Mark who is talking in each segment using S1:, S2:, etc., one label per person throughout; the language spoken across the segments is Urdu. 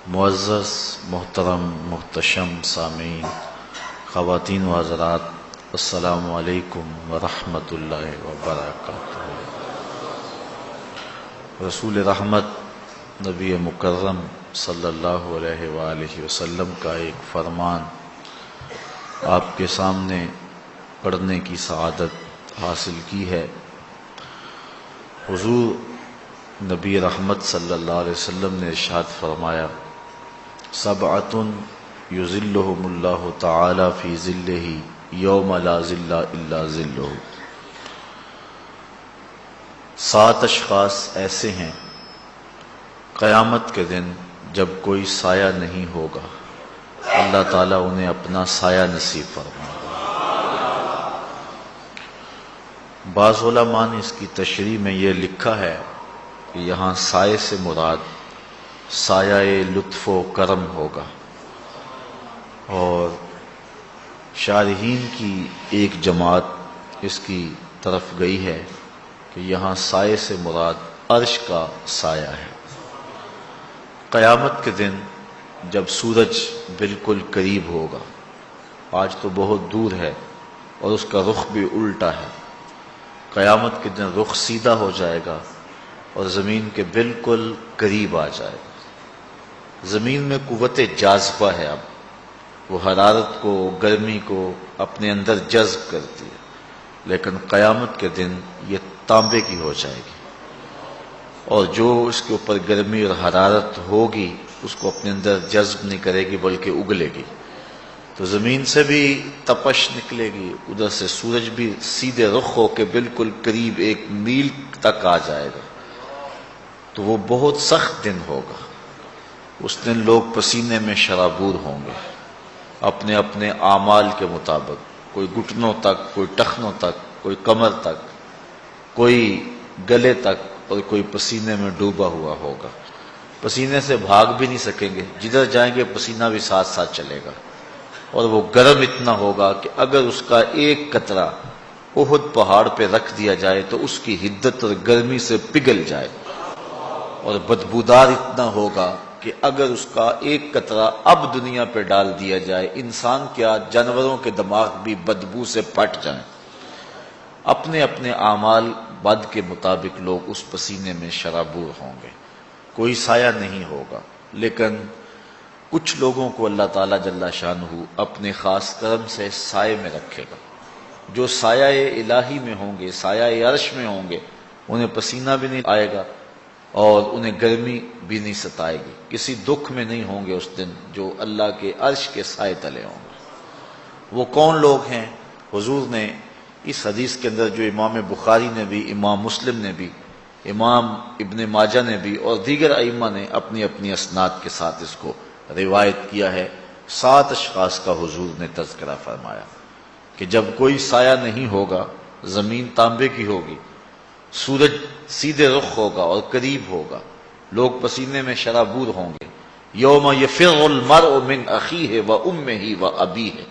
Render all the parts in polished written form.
S1: معزز محترم محتشم سامعین، خواتین و حضرات، السلام علیکم ورحمۃ اللہ وبرکاتہ۔ رسول رحمت نبی مکرم صلی اللہ علیہ وآلہ وسلم کا ایک فرمان آپ کے سامنے پڑھنے کی سعادت حاصل کی ہے۔ حضور نبی رحمت صلی اللہ علیہ وسلم نے ارشاد فرمایا، سبعۃ یظلھم اللہ تعالی فی ظلہ یوم لا ظل الا ظلہ۔ 7 اشخاص ایسے ہیں قیامت کے دن جب کوئی سایہ نہیں ہوگا، اللہ تعالیٰ انہیں اپنا سایہ نصیب فرمائے گا۔ بعض علماء نے اس کی تشریح میں یہ لکھا ہے کہ یہاں سائے سے مراد سایہ لطف و کرم ہوگا، اور شارحین کی ایک جماعت اس کی طرف گئی ہے کہ یہاں سائے سے مراد عرش کا سایہ ہے۔ قیامت کے دن جب سورج بالکل قریب ہوگا، آج تو بہت دور ہے اور اس کا رخ بھی الٹا ہے، قیامت کے دن رخ سیدھا ہو جائے گا اور زمین کے بالکل قریب آ جائے گا۔ زمین میں قوت جاذبہ ہے، اب وہ حرارت کو، گرمی کو اپنے اندر جذب کرتی ہے، لیکن قیامت کے دن یہ تانبے کی ہو جائے گی، اور جو اس کے اوپر گرمی اور حرارت ہوگی اس کو اپنے اندر جذب نہیں کرے گی بلکہ اگلے گی، تو زمین سے بھی تپش نکلے گی، ادھر سے سورج بھی سیدھے رخ ہو کے بالکل قریب 1 میل تک آ جائے گا، تو وہ بہت سخت دن ہوگا۔ اس دن لوگ پسینے میں شرابور ہوں گے، اپنے اپنے اعمال کے مطابق، کوئی گھٹنوں تک، کوئی ٹخنوں تک، کوئی کمر تک، کوئی گلے تک، اور کوئی پسینے میں ڈوبا ہوا ہوگا۔ پسینے سے بھاگ بھی نہیں سکیں گے، جدھر جائیں گے پسینہ بھی ساتھ ساتھ چلے گا، اور وہ گرم اتنا ہوگا کہ اگر اس کا ایک قطرہ احد پہاڑ پہ رکھ دیا جائے تو اس کی حدت اور گرمی سے پگھل جائے، اور بدبودار اتنا ہوگا کہ اگر اس کا ایک قطرہ اب دنیا پہ ڈال دیا جائے، انسان کیا جانوروں کے دماغ بھی بدبو سے پھٹ جائیں۔ اپنے اپنے اعمال بد کے مطابق لوگ اس پسینے میں شرابور ہوں گے، کوئی سایہ نہیں ہوگا، لیکن کچھ لوگوں کو اللہ تعالیٰ جل شانہ اپنے خاص کرم سے سائے میں رکھے گا، جو سایہ الہی میں ہوں گے، سایہ عرش میں ہوں گے، انہیں پسینہ بھی نہیں آئے گا اور انہیں گرمی بھی نہیں ستائے گی، کسی دکھ میں نہیں ہوں گے اس دن، جو اللہ کے عرش کے سائے تلے ہوں گے۔ وہ کون لوگ ہیں؟ حضور نے اس حدیث کے اندر، جو امام بخاری نے بھی، امام مسلم نے بھی، امام ابن ماجہ نے بھی اور دیگر ائمہ نے اپنی اپنی اسناد کے ساتھ اس کو روایت کیا ہے، 7 اشخاص کا حضور نے تذکرہ فرمایا کہ جب کوئی سایہ نہیں ہوگا، زمین تانبے کی ہوگی، سورج سیدھے رخ ہوگا اور قریب ہوگا، لوگ پسینے میں شرابور ہوں گے۔ یوم یفر المرء من اخیہ و امہ و ابیہ،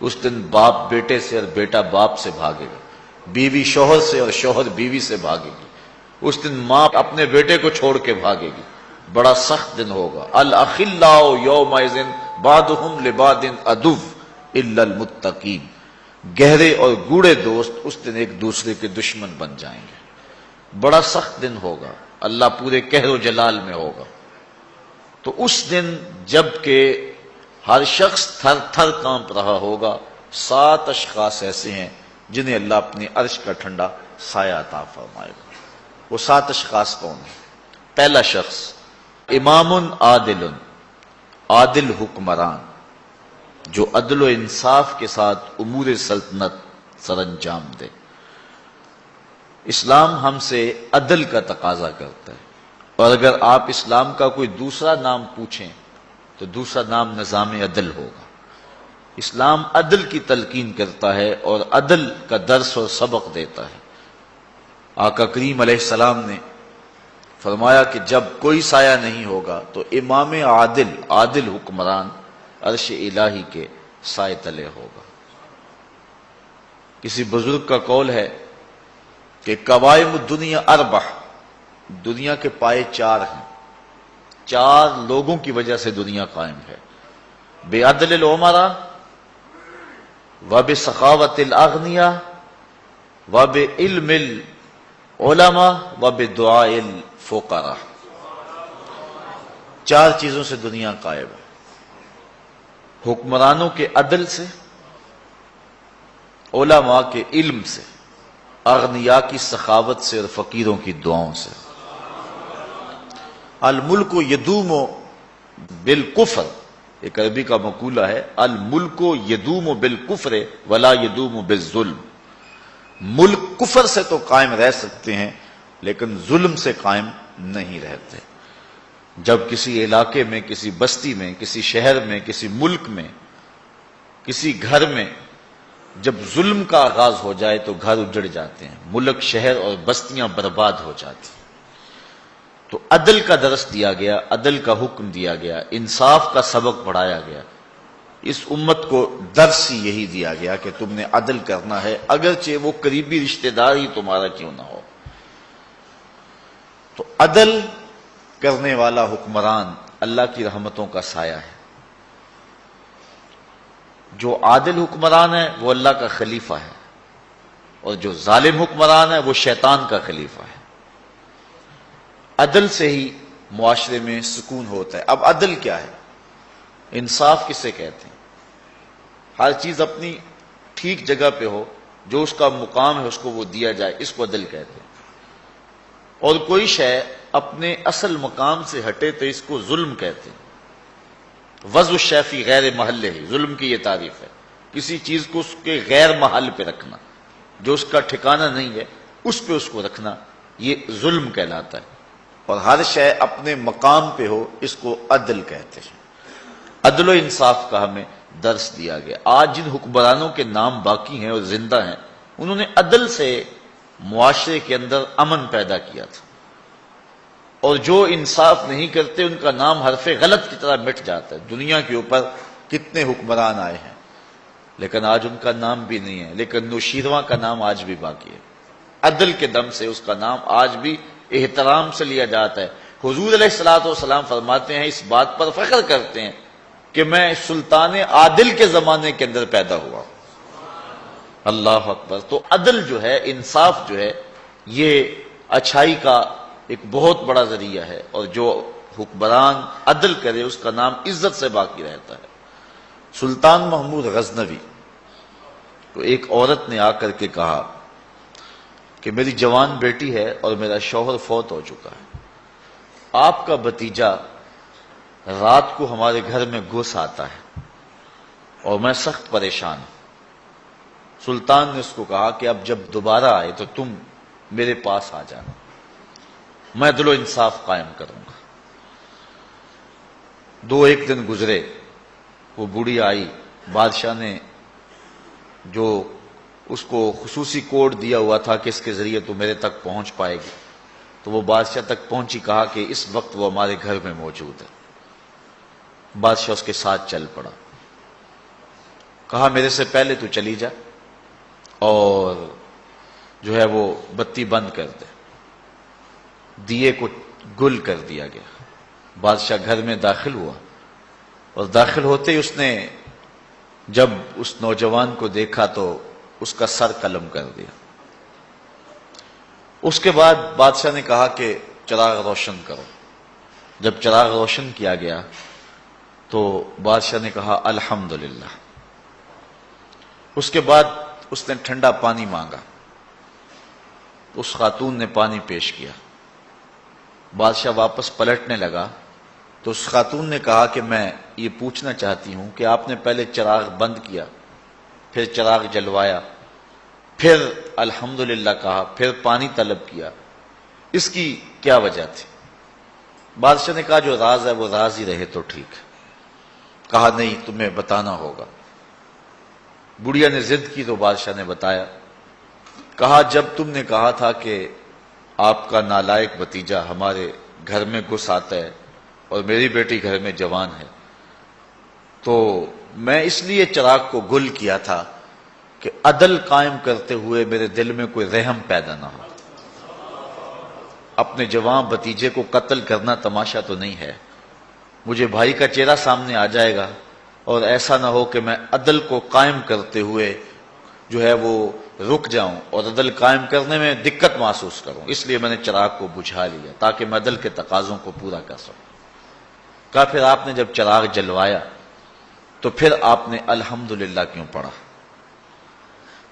S1: اس دن باپ بیٹے سے اور بیٹا باپ سے بھاگے گا، بیوی شوہر سے اور شوہر بیوی سے بھاگے گی، اس دن ماں اپنے بیٹے کو چھوڑ کے بھاگے گی، بڑا سخت دن ہوگا۔ الاخلاء یومئذ بعضهم لبعض عدو الا المتقین، گہرے اور گوڑے دوست اس دن ایک دوسرے کے دشمن بن جائیں گے، بڑا سخت دن ہوگا، اللہ پورے قہر و جلال میں ہوگا۔ تو اس دن جب کہ ہر شخص تھر تھر کانپ رہا ہوگا، 7 اشخاص ایسے ہیں جنہیں اللہ اپنے عرش کا ٹھنڈا سایہ عطا فرمائے گا۔ وہ 7 اشخاص کون ہیں؟ پہلا شخص امام عادل، عادل حکمران، جو عدل و انصاف کے ساتھ امور سلطنت سر انجام دے۔ اسلام ہم سے عدل کا تقاضا کرتا ہے، اور اگر آپ اسلام کا کوئی دوسرا نام پوچھیں تو دوسرا نام نظام عدل ہوگا۔ اسلام عدل کی تلقین کرتا ہے اور عدل کا درس اور سبق دیتا ہے۔ آقا کریم علیہ السلام نے فرمایا کہ جب کوئی سایہ نہیں ہوگا تو امام عادل، عادل حکمران عرش الہی کے سائے تلے ہوگا۔ کسی بزرگ کا قول ہے کہ قوائم الدنیا 4، دنیا کے پائے 4 ہیں، 4 لوگوں کی وجہ سے دنیا قائم ہے، بعدل العمراء وبسخاوت الاغنیاء وبعلم العلماء وبدعاء الفقراء۔ 4 چیزوں سے دنیا قائم ہے، حکمرانوں کے عدل سے، علماء کے علم سے، اغنیاء کی سخاوت سے اور فقیروں کی دعاؤں سے۔ الملک یدوم بالکفر، ایک عربی کا مقولہ ہے، الملک یدوم بالکفر ولا یدوم بالظلم۔ ملک کفر سے تو قائم رہ سکتے ہیں لیکن ظلم سے قائم نہیں رہتے۔ جب کسی علاقے میں، کسی بستی میں، کسی شہر میں، کسی ملک میں، کسی گھر میں جب ظلم کا آغاز ہو جائے تو گھر اجڑ جاتے ہیں، ملک، شہر اور بستیاں برباد ہو جاتی ہیں۔ تو عدل کا درس دیا گیا، عدل کا حکم دیا گیا، انصاف کا سبق پڑھایا گیا۔ اس امت کو درس ہی یہی دیا گیا کہ تم نے عدل کرنا ہے، اگرچہ وہ قریبی رشتہ دار ہی تمہارا کیوں نہ ہو۔ تو عدل کرنے والا حکمران اللہ کی رحمتوں کا سایہ ہے۔ جو عادل حکمران ہے وہ اللہ کا خلیفہ ہے، اور جو ظالم حکمران ہے وہ شیطان کا خلیفہ ہے۔ عدل سے ہی معاشرے میں سکون ہوتا ہے۔ اب عدل کیا ہے؟ انصاف کسے کہتے ہیں؟ ہر چیز اپنی ٹھیک جگہ پہ ہو، جو اس کا مقام ہے اس کو وہ دیا جائے، اس کو عدل کہتے ہیں۔ اور کوئی شے اپنے اصل مقام سے ہٹے تو اس کو ظلم کہتے ہیں۔ وضع الشیء فی غیر محلہ، ظلم کی یہ تعریف ہے، کسی چیز کو اس کے غیر محل پہ رکھنا، جو اس کا ٹھکانہ نہیں ہے اس پہ اس کو رکھنا، یہ ظلم کہلاتا ہے۔ اور ہر شے اپنے مقام پہ ہو، اس کو عدل کہتے ہیں۔ عدل و انصاف کا ہمیں درس دیا گیا۔ آج جن حکمرانوں کے نام باقی ہیں اور زندہ ہیں، انہوں نے عدل سے معاشرے کے اندر امن پیدا کیا تھا، اور جو انصاف نہیں کرتے ان کا نام حرف غلط کی طرح مٹ جاتا ہے۔ دنیا کے اوپر کتنے حکمران آئے ہیں لیکن آج ان کا نام بھی نہیں ہے، لیکن نوشیروان کا نام آج بھی باقی ہے۔ عدل کے دم سے اس کا نام آج بھی احترام سے لیا جاتا ہے۔ حضور علیہ الصلوۃ والسلام فرماتے ہیں، اس بات پر فخر کرتے ہیں کہ میں سلطان عادل کے زمانے کے اندر پیدا ہوا۔ اللہ اکبر۔ تو عدل جو ہے، انصاف جو ہے، یہ اچھائی کا ایک بہت بڑا ذریعہ ہے، اور جو حکمران عدل کرے اس کا نام عزت سے باقی رہتا ہے۔ سلطان محمود غزنوی کو ایک عورت نے آ کر کے کہا کہ میری جوان بیٹی ہے اور میرا شوہر فوت ہو چکا ہے، آپ کا بھتیجا رات کو ہمارے گھر میں گھس آتا ہے اور میں سخت پریشان ہوں۔ سلطان نے اس کو کہا کہ اب جب دوبارہ آئے تو تم میرے پاس آ جانا، میں عدل و انصاف قائم کروں گا۔ 2-1 دن گزرے، وہ بوڑھی آئی، بادشاہ نے جو اس کو خصوصی کوڈ دیا ہوا تھا کہ اس کے ذریعے تو میرے تک پہنچ پائے گی، تو وہ بادشاہ تک پہنچی، کہا کہ اس وقت وہ ہمارے گھر میں موجود ہے۔ بادشاہ اس کے ساتھ چل پڑا، کہا میرے سے پہلے تو چلی جا اور جو ہے وہ بتی بند کر دے۔ دیے کو گل کر دیا گیا۔ بادشاہ گھر میں داخل ہوا، اور داخل ہوتے ہی اس نے جب اس نوجوان کو دیکھا تو اس کا سر قلم کر دیا۔ اس کے بعد بادشاہ نے کہا کہ چراغ روشن کرو۔ جب چراغ روشن کیا گیا تو بادشاہ نے کہا الحمدللہ۔ اس کے بعد اس نے ٹھنڈا پانی مانگا، اس خاتون نے پانی پیش کیا۔ بادشاہ واپس پلٹنے لگا تو اس خاتون نے کہا کہ میں یہ پوچھنا چاہتی ہوں کہ آپ نے پہلے چراغ بند کیا، پھر چراغ جلوایا، پھر الحمدللہ کہا، پھر پانی طلب کیا، اس کی کیا وجہ تھی؟ بادشاہ نے کہا جو راز ہے وہ راز ہی رہے تو ٹھیک ہے۔ کہا نہیں، تمہیں بتانا ہوگا۔ بڑھیا نے ضد کی تو بادشاہ نے بتایا۔ کہا جب تم نے کہا تھا کہ آپ کا نالائق بھتیجا ہمارے گھر میں گھس آتا ہے اور میری بیٹی گھر میں جوان ہے، تو میں اس لیے چراغ کو گل کیا تھا کہ عدل قائم کرتے ہوئے میرے دل میں کوئی رحم پیدا نہ ہو۔ اپنے جوان بھتیجے کو قتل کرنا تماشا تو نہیں ہے، مجھے بھائی کا چہرہ سامنے آ جائے گا اور ایسا نہ ہو کہ میں عدل کو قائم کرتے ہوئے جو ہے وہ رک جاؤں اور عدل قائم کرنے میں دقت محسوس کروں، اس لیے میں نے چراغ کو بجھا لیا تاکہ میں عدل کے تقاضوں کو پورا کر سکوں۔ کہا پھر آپ نے جب چراغ جلوایا تو پھر آپ نے الحمدللہ کیوں پڑھا؟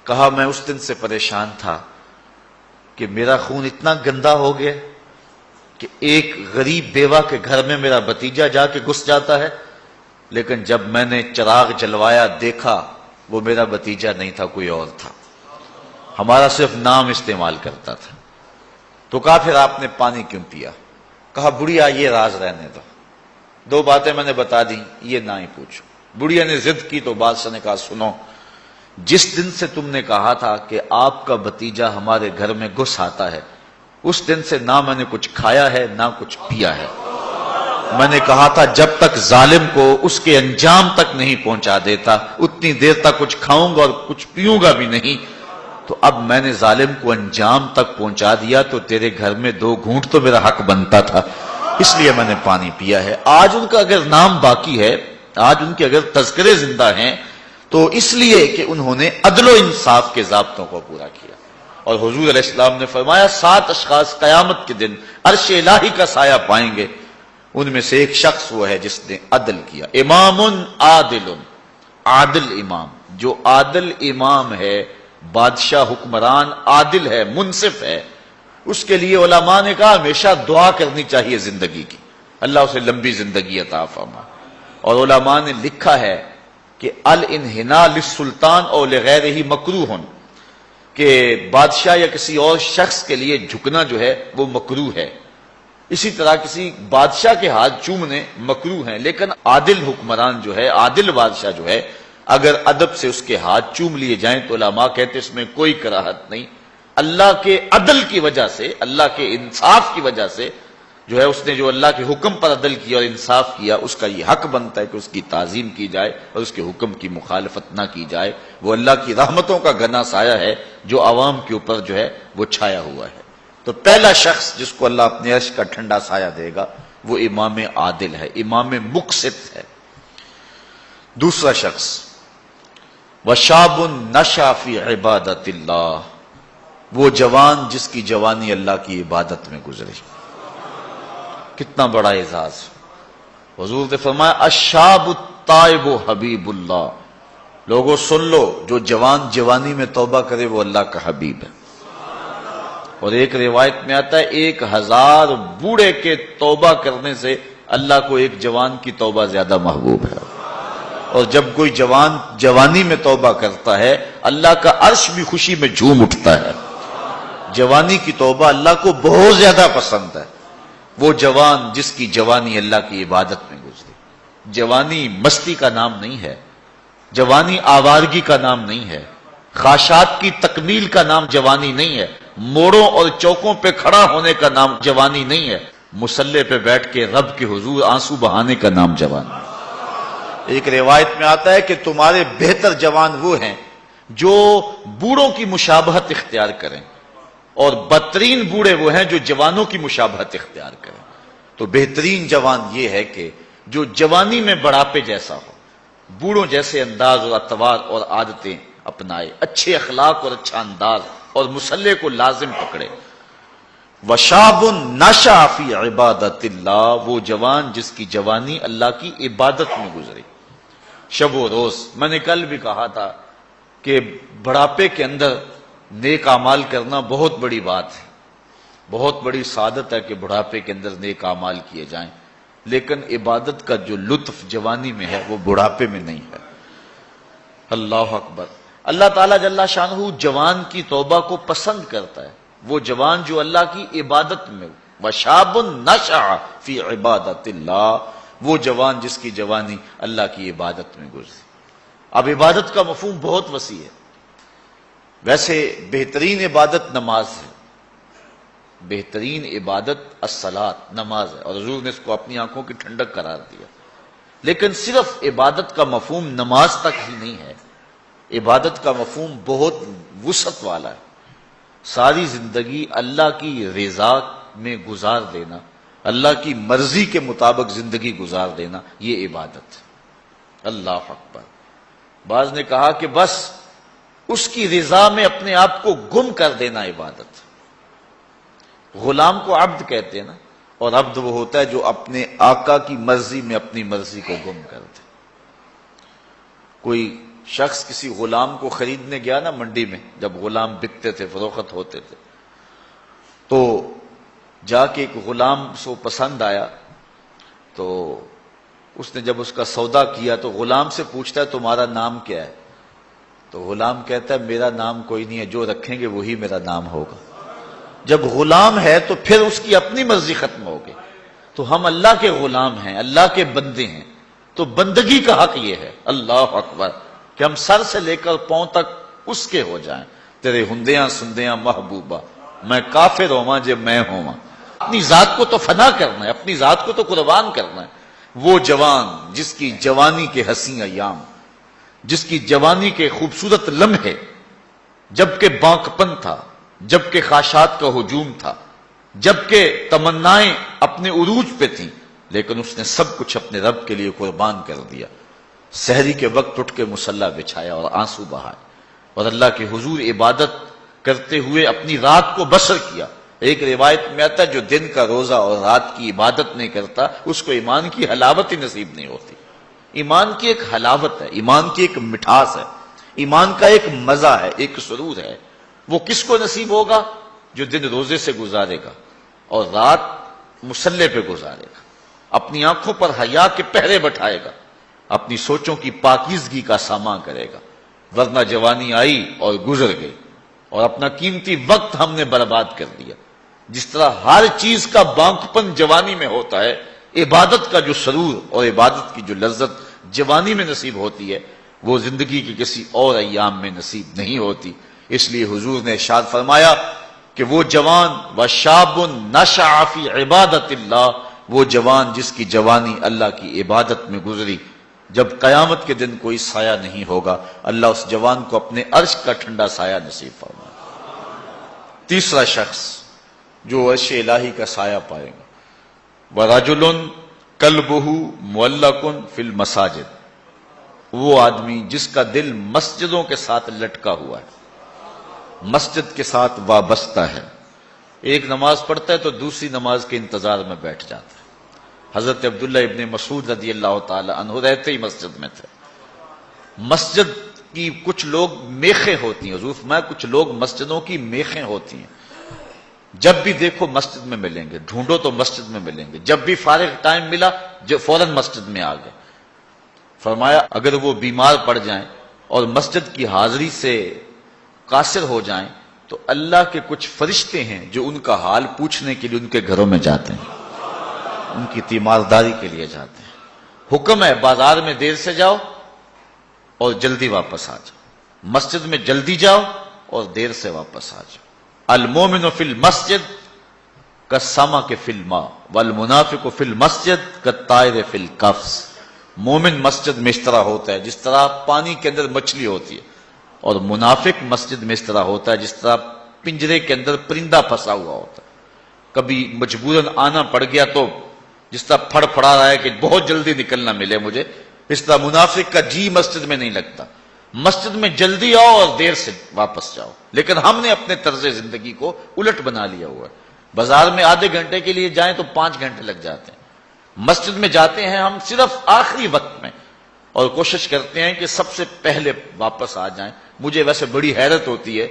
S1: کہا میں اس دن سے پریشان تھا کہ میرا خون اتنا گندا ہو گیا کہ ایک غریب بیوہ کے گھر میں میرا بھتیجا جا کے گھس جاتا ہے، لیکن جب میں نے چراغ جلوایا دیکھا وہ میرا بھتیجا نہیں تھا، کوئی اور تھا، ہمارا صرف نام استعمال کرتا تھا۔ تو کہا پھر آپ نے پانی کیوں پیا؟ کہا بڑھیا یہ راز رہنے دو، دو باتیں میں نے بتا دی، یہ نہ ہی پوچھو۔ بڑھیا نے ضد کی تو بادشاہ نے کہا سنو، جس دن سے تم نے کہا تھا کہ آپ کا بھتیجا ہمارے گھر میں گھس آتا ہے، اس دن سے نہ میں نے کچھ کھایا ہے نہ کچھ پیا ہے۔ میں نے کہا تھا جب تک ظالم کو اس کے انجام تک نہیں پہنچا دیتا اتنی دیر تک کچھ کھاؤں گا اور کچھ پیوں گا بھی نہیں، تو اب میں نے ظالم کو انجام تک پہنچا دیا تو تیرے گھر میں دو گھونٹ تو میرا حق بنتا تھا، اس لیے میں نے پانی پیا ہے۔ آج ان کا اگر نام باقی ہے، آج ان کے اگر تذکرے زندہ ہیں تو اس لیے کہ انہوں نے عدل و انصاف کے ضابطوں کو پورا کیا۔ اور حضور علیہ السلام نے فرمایا 7 اشخاص قیامت کے دن عرش الہی کا سایہ پائیں گے، ان میں سے ایک شخص وہ ہے جس نے عدل کیا۔ امام عادل، عادل امام، جو عادل امام ہے، بادشاہ حکمران عادل ہے، منصف ہے، اس کے لیے علماء نے کہا ہمیشہ دعا کرنی چاہیے زندگی کی، اللہ اسے لمبی زندگی عطا فرمائے۔ اور علماء نے لکھا ہے کہ الانحناء للسلطان اور لغیرہ مکروہ، کہ بادشاہ یا کسی اور شخص کے لیے جھکنا جو ہے وہ مکروہ ہے، اسی طرح کسی بادشاہ کے ہاتھ چومنے مکروہ ہیں، لیکن عادل حکمران جو ہے، عادل بادشاہ جو ہے، اگر ادب سے اس کے ہاتھ چوم لیے جائیں تو علماء کہتے اس میں کوئی کراہت نہیں، اللہ کے عدل کی وجہ سے، اللہ کے انصاف کی وجہ سے جو ہے اس نے جو اللہ کے حکم پر عدل کیا اور انصاف کیا، اس کا یہ حق بنتا ہے کہ اس کی تعظیم کی جائے اور اس کے حکم کی مخالفت نہ کی جائے۔ وہ اللہ کی رحمتوں کا گھنا سایہ ہے جو عوام کے اوپر جو ہے وہ چھایا ہوا ہے۔ تو پہلا شخص جس کو اللہ اپنے عرش کا ٹھنڈا سایہ دے گا وہ امام عادل ہے، امام مقسط ہے۔ دوسرا شخص وشاب نشأ فی عبادت اللہ، وہ جوان جس کی جوانی اللہ کی عبادت میں گزری۔ کتنا بڑا اعزاز! حضور نے فرمایا الشاب التائب حبیب اللہ، لوگوں سن لو، جو جوان جوانی میں توبہ کرے وہ اللہ کا حبیب ہے۔ اور ایک روایت میں آتا ہے 1000 بوڑھے کے توبہ کرنے سے اللہ کو ایک جوان کی توبہ زیادہ محبوب ہے۔ اور جب کوئی جوان جوانی میں توبہ کرتا ہے اللہ کا عرش بھی خوشی میں جھوم اٹھتا ہے۔ جوانی کی توبہ اللہ کو بہت زیادہ پسند ہے۔ وہ جوان جس کی جوانی اللہ کی عبادت میں گزری۔ جوانی مستی کا نام نہیں ہے، جوانی آوارگی کا نام نہیں ہے، خواہشات کی تکمیل کا نام جوانی نہیں ہے، موڑوں اور چوکوں پہ کھڑا ہونے کا نام جوانی نہیں ہے، مصلی پہ بیٹھ کے رب کے حضور آنسو بہانے کا نام جوانی ہے۔ ایک روایت میں آتا ہے کہ تمہارے بہتر جوان وہ ہیں جو بوڑھوں کی مشابہت اختیار کریں، اور بدترین بوڑھے وہ ہیں جو جوانوں کی مشابہت اختیار کریں۔ تو بہترین جوان یہ ہے کہ جو جوانی میں بڑھاپے جیسا ہو، بوڑھوں جیسے انداز اور اطوار اور عادتیں اپنائے، اچھے اخلاق اور اچھا انداز اور مصلی کو لازم پکڑے۔ وشاب نشأ فی عبادت اللہ، وہ جوان جس کی جوانی اللہ کی عبادت میں گزری۔ شب و روز، میں نے کل بھی کہا تھا کہ بڑھاپے کے اندر نیک اعمال کرنا بہت بڑی بات ہے، بہت بڑی سعادت ہے کہ بڑھاپے کے اندر نیک اعمال کیے جائیں، لیکن عبادت کا جو لطف جوانی میں ہے وہ بڑھاپے میں نہیں ہے۔ اللہ اکبر! اللہ تعالیٰ جل شانہ جوان کی توبہ کو پسند کرتا ہے، وہ جوان جو اللہ کی عبادت میں ہو۔ وشاب نشأ فی عبادت اللہ، وہ جوان جس کی جوانی اللہ کی عبادت میں گزری۔ اب عبادت کا مفہوم بہت وسیع ہے۔ ویسے بہترین عبادت نماز ہے، بہترین عبادت الصلاۃ نماز ہے، اور حضور نے اس کو اپنی آنکھوں کی ٹھنڈک قرار دیا۔ لیکن صرف عبادت کا مفہوم نماز تک ہی نہیں ہے، عبادت کا مفہوم بہت وسعت والا ہے۔ ساری زندگی اللہ کی رضا میں گزار دینا، اللہ کی مرضی کے مطابق زندگی گزار دینا، یہ عبادت ہے۔ اللہ اکبر۔ بعض نے کہا کہ بس اس کی رضا میں اپنے آپ کو گم کر دینا عبادت۔ غلام کو عبد کہتے ہیں نا، اور عبد وہ ہوتا ہے جو اپنے آقا کی مرضی میں اپنی مرضی کو گم کر دے۔ کوئی شخص کسی غلام کو خریدنے گیا نا منڈی میں، جب غلام بکتے تھے، فروخت ہوتے تھے، تو جا کے ایک غلام سو پسند آیا، تو اس نے جب اس کا سودا کیا تو غلام سے پوچھتا ہے تمہارا نام کیا ہے؟ تو غلام کہتا ہے میرا نام کوئی نہیں ہے، جو رکھیں گے وہی میرا نام ہوگا۔ جب غلام ہے تو پھر اس کی اپنی مرضی ختم ہوگی۔ تو ہم اللہ کے غلام ہیں، اللہ کے بندے ہیں، تو بندگی کا حق یہ ہے، اللہ اکبر، کہ ہم سر سے لے کر پاؤں تک اس کے ہو جائیں۔ تیرے ہندیاں سندیاں محبوبہ، میں کافر ہوواں جے میں ہوواں۔ اپنی ذات کو تو فنا کرنا ہے، اپنی ذات کو تو قربان کرنا ہے۔ وہ جوان جس کی جوانی کے حسین ایام، جس کی جوانی کے خوبصورت لمحے جبکہ بانکپن تھا، جبکہ خواہشات کا ہجوم تھا، جبکہ تمنائیں اپنے عروج پہ تھیں، لیکن اس نے سب کچھ اپنے رب کے لیے قربان کر دیا۔ سحری کے وقت اٹھ کے مصلی بچھایا اور آنسو بہائے، اور اللہ کے حضور عبادت کرتے ہوئے اپنی رات کو بسر کیا۔ ایک روایت میں آتا ہے جو دن کا روزہ اور رات کی عبادت نہیں کرتا اس کو ایمان کی حلاوت ہی نصیب نہیں ہوتی۔ ایمان کی ایک حلاوت ہے، ایمان کی ایک مٹھاس ہے، ایمان کا ایک مزہ ہے، ایک سرور ہے۔ وہ کس کو نصیب ہوگا؟ جو دن روزے سے گزارے گا اور رات مصلی پہ گزارے گا، اپنی آنکھوں پر حیا کے پہرے بٹھائے گا، اپنی سوچوں کی پاکیزگی کا سامان کرے گا۔ ورنہ جوانی آئی اور گزر گئی، اور اپنا قیمتی وقت ہم نے برباد کر دیا۔ جس طرح ہر چیز کا بانکپن جوانی میں ہوتا ہے، عبادت کا جو سرور اور عبادت کی جو لذت جوانی میں نصیب ہوتی ہے، وہ زندگی کے کسی اور ایام میں نصیب نہیں ہوتی۔ اس لیے حضور نے ارشاد فرمایا کہ وہ جوان وشاب نشأ فی عبادت اللہ، وہ جوان جس کی جوانی اللہ کی عبادت میں گزری، جب قیامت کے دن کوئی سایہ نہیں ہوگا، اللہ اس جوان کو اپنے عرش کا ٹھنڈا سایہ نصیب فرمائے۔ تیسرا شخص جو عرش الہی کا سایہ پائے گا، وَرَجُلٌ قَلْبُهُ مُعَلَّقٌ فِي الْمَسَاجِدِ، وہ آدمی جس کا دل مسجدوں کے ساتھ لٹکا ہوا ہے، مسجد کے ساتھ وابستہ ہے۔ ایک نماز پڑھتا ہے تو دوسری نماز کے انتظار میں بیٹھ جاتا ہے۔ حضرت عبداللہ ابن مسعود رضی اللہ تعالی عنہ رہتے ہی مسجد میں تھے۔ مسجد کی کچھ لوگ میخیں ہوتی ہیں، حضور فرمایا کچھ لوگ مسجدوں کی میخیں ہوتی ہیں، جب بھی دیکھو مسجد میں ملیں گے، ڈھونڈو تو مسجد میں ملیں گے، جب بھی فارغ ٹائم ملا جو فوراً مسجد میں آ گئے۔ فرمایا اگر وہ بیمار پڑ جائیں اور مسجد کی حاضری سے قاصر ہو جائیں تو اللہ کے کچھ فرشتے ہیں جو ان کا حال پوچھنے کے لیے ان کے گھروں میں جاتے ہیں، ان کی تیمارداری کے لیے جاتے ہیں۔ حکم ہے بازار میں دیر سے جاؤ اور جلدی واپس آ جاؤ، مسجد میں جلدی جاؤ اور دیر سے واپس آ جاؤ۔ المومن فی المسجد کالسمک فی الماء والمنافق فی المسجد کالطائر فی القفص، مومن مسجد میں اس طرح ہوتا ہے جس طرح پانی کے اندر مچھلی ہوتی ہے، اور منافق مسجد میں اس طرح ہوتا ہے جس طرح پنجرے کے اندر پرندہ پھنسا ہوا ہوتا ہے۔ کبھی مجبوراً آنا پڑ گیا تو جس طرح پھڑ پھڑا رہا ہے کہ بہت جلدی نکلنا ملے مجھے، اس طرح منافق کا جی مسجد میں نہیں لگتا۔ مسجد میں جلدی آؤ اور دیر سے واپس جاؤ، لیکن ہم نے اپنے طرز زندگی کو الٹ بنا لیا ہوا ہے۔ بازار میں آدھے گھنٹے کے لیے جائیں تو 5 گھنٹے لگ جاتے ہیں، مسجد میں جاتے ہیں ہم صرف آخری وقت میں اور کوشش کرتے ہیں کہ سب سے پہلے واپس آ جائیں۔ مجھے ویسے بڑی حیرت ہوتی ہے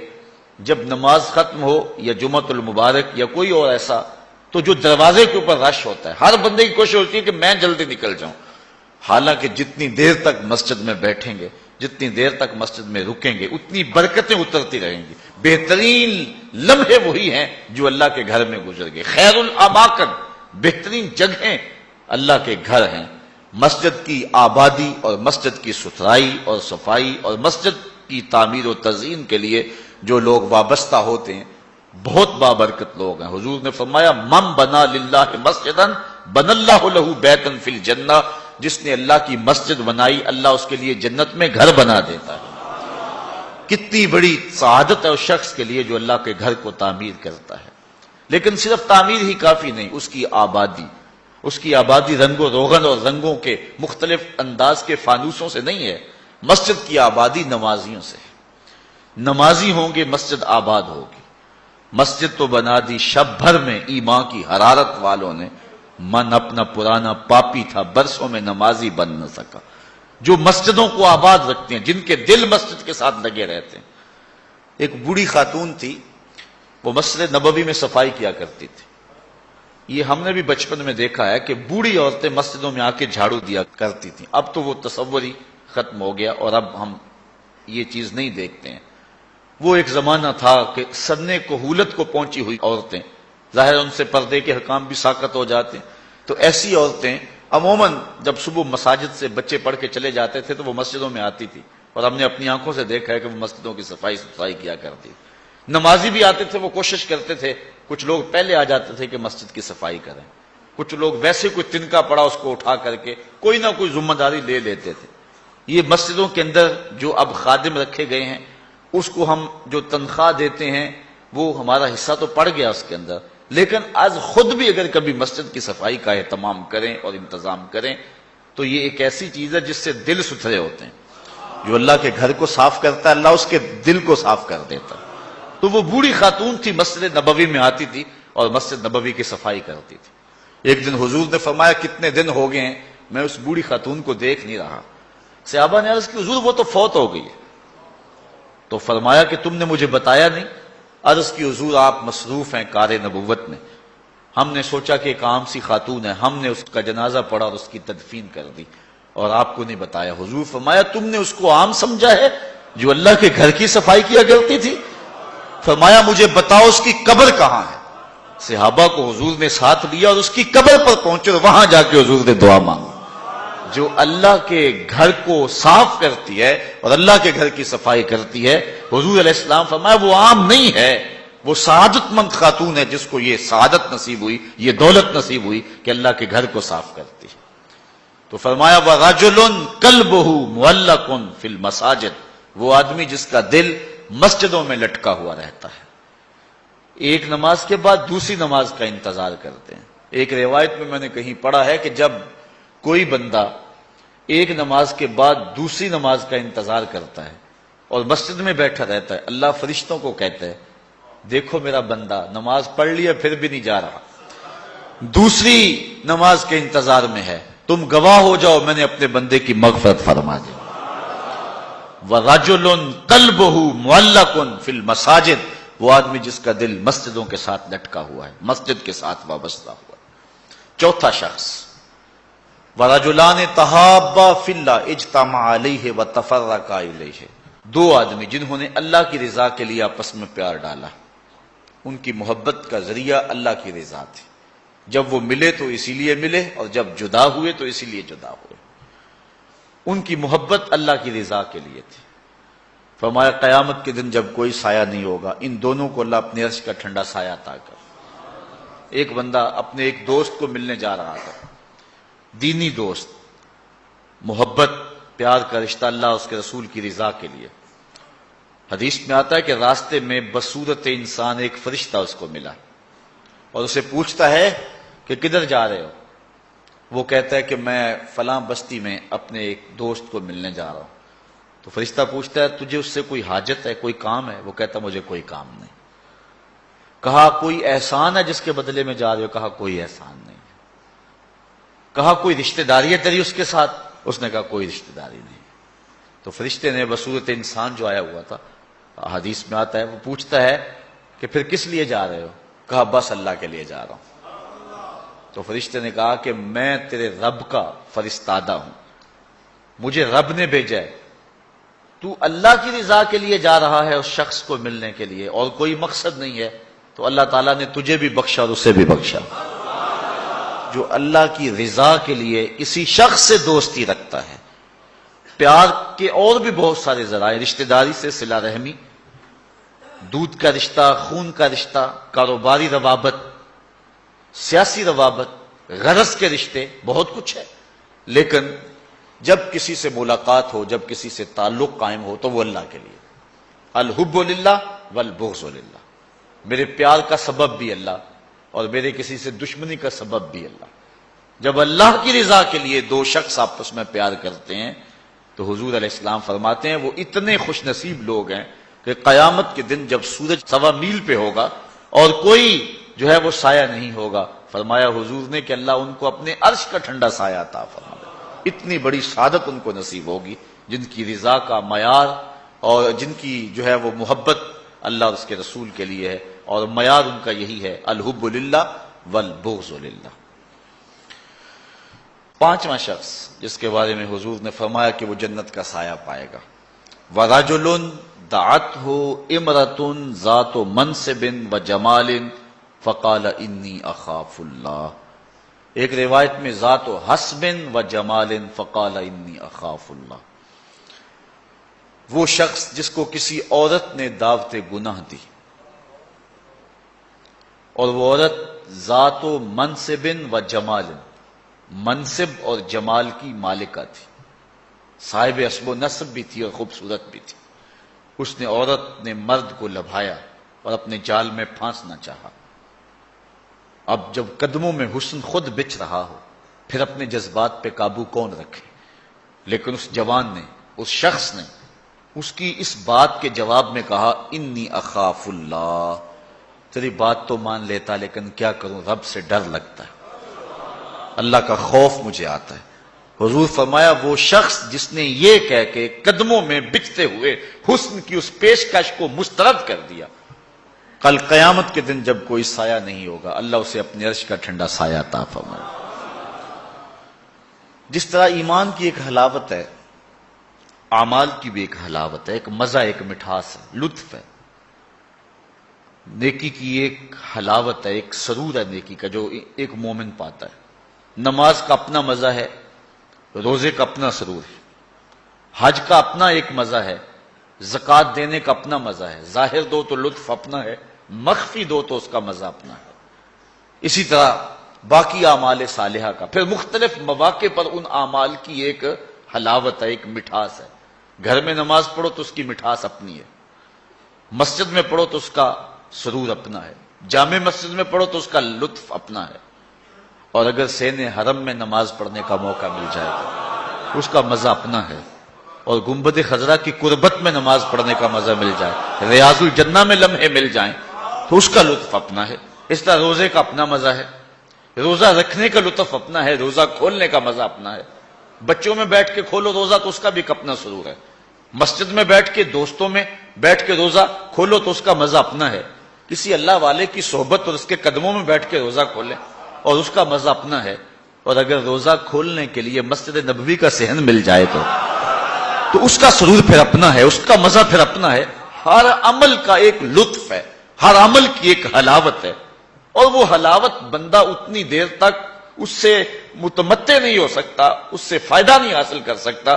S1: جب نماز ختم ہو یا جمعۃ المبارک یا کوئی اور ایسا، تو جو دروازے کے اوپر رش ہوتا ہے، ہر بندے کی کوشش ہوتی ہے کہ میں جلدی نکل جاؤں، حالانکہ جتنی دیر تک مسجد میں بیٹھیں گے، جتنی دیر تک مسجد میں رکیں گے، اتنی برکتیں اترتی رہیں گی۔ بہترین لمحے وہی ہیں جو اللہ کے گھر میں گزر گئے۔ خیر الاماکن، بہترین جگہیں اللہ کے گھر ہیں۔ مسجد کی آبادی اور مسجد کی ستھرائی اور صفائی اور مسجد کی تعمیر و تزئین کے لیے جو لوگ وابستہ ہوتے ہیں بہت بابرکت لوگ ہیں۔ حضور نے فرمایا من بنا للہ مسجدا بن اللہ لہ بیتا فی الجنہ، جس نے اللہ کی مسجد بنائی اللہ اس کے لیے جنت میں گھر بنا دیتا ہے۔ کتنی بڑی سعادت ہے اس شخص کے لیے جو اللہ کے گھر کو تعمیر کرتا ہے۔ لیکن صرف تعمیر ہی کافی نہیں، اس کی آبادی رنگ و روغن اور رنگوں کے مختلف انداز کے فانوسوں سے نہیں ہے، مسجد کی آبادی نمازیوں سے ہے۔ نمازی ہوں گے مسجد آباد ہوگی۔ مسجد تو بنا دی شب بھر میں ایمان کی حرارت والوں نے، من اپنا پرانا پاپی تھا برسوں میں نمازی بن نہ سکا۔ جو مسجدوں کو آباد رکھتے ہیں، جن کے دل مسجد کے ساتھ لگے رہتے ہیں۔ ایک بوڑھی خاتون تھی، وہ مسجد نبوی میں صفائی کیا کرتی تھی۔ یہ ہم نے بھی بچپن میں دیکھا ہے کہ بوڑھی عورتیں مسجدوں میں آ کے جھاڑو دیا کرتی تھیں۔ اب تو وہ تصور ہی ختم ہو گیا اور اب ہم یہ چیز نہیں دیکھتے ہیں۔ وہ ایک زمانہ تھا کہ سنِ کہولت کو پہنچی ہوئی عورتیں، ظاہر ان سے پردے کے حکام بھی ساقط ہو جاتے ہیں، تو ایسی عورتیں عموماً جب صبح مساجد سے بچے پڑھ کے چلے جاتے تھے تو وہ مسجدوں میں آتی تھی، اور ہم نے اپنی آنکھوں سے دیکھا ہے کہ وہ مسجدوں کی صفائی کیا کرتی۔ نمازی بھی آتے تھے، وہ کوشش کرتے تھے، کچھ لوگ پہلے آ جاتے تھے کہ مسجد کی صفائی کریں، کچھ لوگ ویسے کوئی تنکا پڑا اس کو اٹھا کر کے کوئی نہ کوئی ذمہ داری لے لیتے تھے۔ یہ مسجدوں کے اندر جو اب خادم رکھے گئے ہیں، اس کو ہم جو تنخواہ دیتے ہیں وہ ہمارا حصہ تو پڑ گیا اس کے اندر، لیکن آج خود بھی اگر کبھی مسجد کی صفائی کا اہتمام کریں اور انتظام کریں تو یہ ایک ایسی چیز ہے جس سے دل ستھرے ہوتے ہیں۔ جو اللہ کے گھر کو صاف کرتا ہے، اللہ اس کے دل کو صاف کر دیتا ہے۔ تو وہ بوڑھی خاتون تھی، مسجد نبوی میں آتی تھی اور مسجد نبوی کی صفائی کرتی تھی۔ ایک دن حضور نے فرمایا کتنے دن ہو گئے ہیں میں اس بوڑھی خاتون کو دیکھ نہیں رہا۔ صحابہ نے عرض کی حضور وہ تو فوت ہو گئی ہے۔ تو فرمایا کہ تم نے مجھے بتایا نہیں؟ عرض کی حضور آپ مصروف ہیں کار نبوت میں، ہم نے سوچا کہ ایک عام سی خاتون ہے، ہم نے اس کا جنازہ پڑھا اور اس کی تدفین کر دی اور آپ کو نہیں بتایا۔ حضور فرمایا تم نے اس کو عام سمجھا ہے جو اللہ کے گھر کی صفائی کیا کرتی تھی؟ فرمایا مجھے بتاؤ اس کی قبر کہاں ہے؟ صحابہ کو حضور نے ساتھ لیا اور اس کی قبر پر پہنچے اور وہاں جا کے حضور نے دعا مانگی۔ جو اللہ کے گھر کو صاف کرتی ہے اور اللہ کے گھر کی صفائی کرتی ہے، حضور علیہ السلام فرمایا وہ عام نہیں ہے، وہ سعادت مند خاتون ہے جس کو یہ سعادت نصیب ہوئی، یہ دولت نصیب ہوئی کہ اللہ کے گھر کو صاف کرتی ہے۔ تو فرمایا وَرَجُلٌ قَلْبُهُ مُعَلَّقٌ فِي الْمَسَاجِدِ، وہ آدمی جس کا دل مسجدوں میں لٹکا ہوا رہتا ہے، ایک نماز کے بعد دوسری نماز کا انتظار کرتے ہیں۔ ایک روایت میں میں نے کہیں پڑھا ہے کہ جب کوئی بندہ ایک نماز کے بعد دوسری نماز کا انتظار کرتا ہے اور مسجد میں بیٹھا رہتا ہے، اللہ فرشتوں کو کہتا ہے دیکھو میرا بندہ نماز پڑھ لیا پھر بھی نہیں جا رہا، دوسری نماز کے انتظار میں ہے، تم گواہ ہو جاؤ میں نے اپنے بندے کی مغفرت فرما دی۔ وَرَجُلٌ قَلْبُهُ مُعَلَّقٌ فِي الْمَسَاجِدِ، وہ آدمی جس کا دل مسجدوں کے ساتھ لٹکا ہوا ہے، مسجد کے ساتھ وابستہ ہوا ہے۔ چوتھا شخص وَرَجُلَانِ تَحَابَّا فِي اللَّهِ اجْتَمَعَا عَلَيْهِ وَتَفَرَّقَا إِلَيْهِ، دو آدمی جنہوں نے اللہ کی رضا کے لیے آپس میں پیار ڈالا، ان کی محبت کا ذریعہ اللہ کی رضا تھی، جب وہ ملے تو اسی لیے ملے اور جب جدا ہوئے تو اسی لیے جدا ہوئے، ان کی محبت اللہ کی رضا کے لیے تھی۔ فرمایا قیامت کے دن جب کوئی سایہ نہیں ہوگا ان دونوں کو اللہ اپنے عرش کا ٹھنڈا سایہ عطا کر۔ ایک بندہ اپنے ایک دوست کو ملنے جا رہا تھا، دینی دوست، محبت پیار کا رشتہ اللہ اس کے رسول کی رضا کے لیے۔ حدیث میں آتا ہے کہ راستے میں بصورت انسان ایک فرشتہ اس کو ملا اور اسے پوچھتا ہے کہ کدھر جا رہے ہو؟ وہ کہتا ہے کہ میں فلاں بستی میں اپنے ایک دوست کو ملنے جا رہا ہوں۔ تو فرشتہ پوچھتا ہے تجھے اس سے کوئی حاجت ہے، کوئی کام ہے؟ وہ کہتا ہے مجھے کوئی کام نہیں۔ کہا کوئی احسان ہے جس کے بدلے میں جا رہے ہو؟ کہا کوئی احسان نہیں۔ کہا کوئی رشتہ داری ہے تیری اس کے ساتھ؟ اس نے کہا کوئی رشتہ داری نہیں۔ تو فرشتے نے بصورت انسان جو آیا ہوا تھا، حدیث میں آتا ہے، وہ پوچھتا ہے کہ پھر کس لیے جا رہے ہو؟ کہا بس اللہ کے لیے جا رہا ہوں۔ تو فرشتے نے کہا کہ میں تیرے رب کا فرستادہ ہوں، مجھے رب نے بھیجا ہے، تو اللہ کی رضا کے لیے جا رہا ہے اس شخص کو ملنے کے لیے اور کوئی مقصد نہیں ہے، تو اللہ تعالیٰ نے تجھے بھی بخشا اور اسے بھی بخشا۔ جو اللہ کی رضا کے لیے کسی شخص سے دوستی رکھتا ہے، پیار کے اور بھی بہت سارے ذرائع، رشتہ داری سے صلہ رحمی، دودھ کا رشتہ، خون کا رشتہ، کاروباری روابط، سیاسی روابط، غرض کے رشتے، بہت کچھ ہے، لیکن جب کسی سے ملاقات ہو، جب کسی سے تعلق قائم ہو تو وہ اللہ کے لیے۔ الحب للہ والبغض للہ، میرے پیار کا سبب بھی اللہ اور میرے کسی سے دشمنی کا سبب بھی اللہ۔ جب اللہ کی رضا کے لیے دو شخص آپس میں پیار کرتے ہیں تو حضور علیہ السلام فرماتے ہیں وہ اتنے خوش نصیب لوگ ہیں کہ قیامت کے دن جب سورج 1.25 میل پہ ہوگا اور کوئی جو ہے وہ سایہ نہیں ہوگا، فرمایا حضور نے کہ اللہ ان کو اپنے عرش کا ٹھنڈا سایہ عطا فرمائے۔ اتنی بڑی سعادت ان کو نصیب ہوگی جن کی رضا کا معیار اور جن کی جو ہے وہ محبت اللہ اور اس کے رسول کے لیے ہے، اور معیار ان کا یہی ہے، الحب للہ والبغض للہ۔ 5واں شخص جس کے بارے میں حضور نے فرمایا کہ وہ جنت کا سایہ پائے گا، وَرَجُلٌ دَعَتْهُ امْرَةٌ ذَاتُ مَنْصِبٍ وَجَمَالٍ فَقَالَ إِنِّي أَخَافُ اللَّهَ۔ ایک روایت میں ذات حسب وجمال فقال إِنِّي أَخَافُ اللَّهَ، وہ شخص جس کو کسی عورت نے دعوت گناہ دی اور وہ عورت ذات و منصب و جمال، منصب اور جمال کی مالکہ تھی، صاحب اسب و نسب بھی تھی اور خوبصورت بھی تھی۔ اس نے عورت نے مرد کو لبھایا اور اپنے جال میں پھانسنا چاہا۔ اب جب قدموں میں حسن خود بچھ رہا ہو پھر اپنے جذبات پہ قابو کون رکھے؟ لیکن اس جوان نے، اس شخص نے اس کی اس بات کے جواب میں کہا انی اخاف اللہ، تیری بات تو مان لیتا لیکن کیا کروں، رب سے ڈر لگتا ہے، اللہ کا خوف مجھے آتا ہے۔ حضور فرمایا وہ شخص جس نے یہ کہہ کے قدموں میں بچتے ہوئے حسن کی اس پیشکش کو مسترد کر دیا، کل قیامت کے دن جب کوئی سایہ نہیں ہوگا اللہ اسے اپنے عرش کا ٹھنڈا سایہ عطا فرمائے۔ جس طرح ایمان کی ایک حلاوت ہے، اعمال کی بھی ایک حلاوت ہے، ایک مزہ، ایک مٹھاس ہے، لطف ہے۔ نیکی کی ایک حلاوت ہے، ایک سرور ہے نیکی کا جو ایک مومن پاتا ہے۔ نماز کا اپنا مزہ ہے، روزے کا اپنا سرور ہے، حج کا اپنا ایک مزہ ہے، زکوٰۃ دینے کا اپنا مزہ ہے، ظاہر دو تو لطف اپنا ہے، مخفی دو تو اس کا مزہ اپنا ہے۔ اسی طرح باقی اعمال صالحہ کا پھر مختلف مواقع پر ان اعمال کی ایک حلاوت ہے، ایک مٹھاس ہے۔ گھر میں نماز پڑھو تو اس کی مٹھاس اپنی ہے، مسجد میں پڑھو تو اس کا سرور اپنا ہے، جامع مسجد میں پڑھو تو اس کا لطف اپنا ہے، اور اگر سین حرم میں نماز پڑھنے کا موقع مل جائے گا اس کا مزہ اپنا ہے، اور گنبد خضرا کی قربت میں نماز پڑھنے کا مزہ مل جائے، ریاض الجنہ میں لمحے مل جائیں تو اس کا لطف اپنا ہے۔ اس طرح روزے کا اپنا مزہ ہے، روزہ رکھنے کا لطف اپنا ہے، روزہ کھولنے کا مزہ اپنا ہے۔ بچوں میں بیٹھ کے کھولو روزہ تو اس کا بھی اپنا سرور ہے، مسجد میں بیٹھ کے دوستوں میں بیٹھ کے روزہ کھولو تو اس کا مزہ اپنا ہے، کسی اللہ والے کی صحبت اور اس کے قدموں میں بیٹھ کے روزہ کھولیں اور اس کا مزہ اپنا ہے، اور اگر روزہ کھولنے کے لیے مسجد نبوی کا صحن مل جائے تو اس کا سرور پھر اپنا ہے، اس کا مزہ پھر اپنا ہے۔ ہر عمل کا ایک لطف ہے، ہر عمل کی ایک حلاوت ہے، اور وہ حلاوت بندہ اتنی دیر تک اس سے متمتع نہیں ہو سکتا، اس سے فائدہ نہیں حاصل کر سکتا،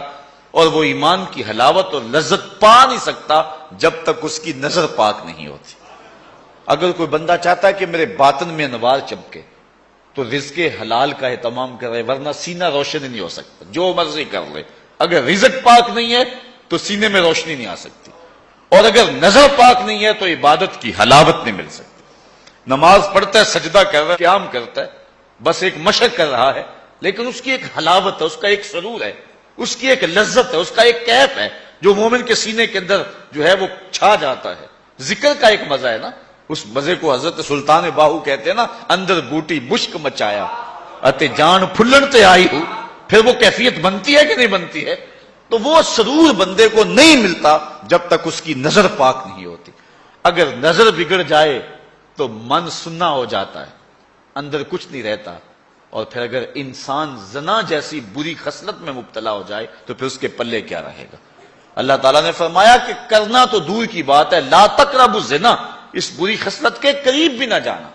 S1: اور وہ ایمان کی حلاوت اور لذت پا نہیں سکتا جب تک اس کی نظر پاک نہیں ہوتی۔ اگر کوئی بندہ چاہتا ہے کہ میرے باطن میں انوار چمکے تو رزق حلال کا اہتمام کرے، ورنہ سینہ روشن نہیں ہو سکتا، جو مرضی کر لے، اگر رزق پاک نہیں ہے تو سینے میں روشنی نہیں آ سکتی، اور اگر نظر پاک نہیں ہے تو عبادت کی حلاوت نہیں مل سکتی۔ نماز پڑھتا ہے، سجدہ کر رہا ہے، قیام کرتا ہے، بس ایک مشق کر رہا ہے، لیکن اس کی ایک حلاوت ہے، اس کا ایک سرور ہے، اس کی ایک لذت ہے، اس کا ایک کیف ہے جو مومن کے سینے کے اندر جو ہے وہ چھا جاتا ہے۔ ذکر کا ایک مزہ ہے نا، اس مزے کو حضرت سلطان باہو کہتے ہیں نا، اندر بوٹی مشک مچایا اتے جان پھلن تے آئی ہو، پھر وہ کیفیت بنتی ہے کہ نہیں بنتی ہے؟ تو وہ سرور بندے کو نہیں ملتا جب تک اس کی نظر پاک نہیں ہوتی۔ اگر نظر بگڑ جائے تو من سننا ہو جاتا ہے، اندر کچھ نہیں رہتا، اور پھر اگر انسان زنا جیسی بری خصلت میں مبتلا ہو جائے تو پھر اس کے پلے کیا رہے گا؟ اللہ تعالیٰ نے فرمایا کہ کرنا تو دور کی بات ہے، لا تقربوا الزنا، اس بری خصلت کے قریب بھی نہ جانا،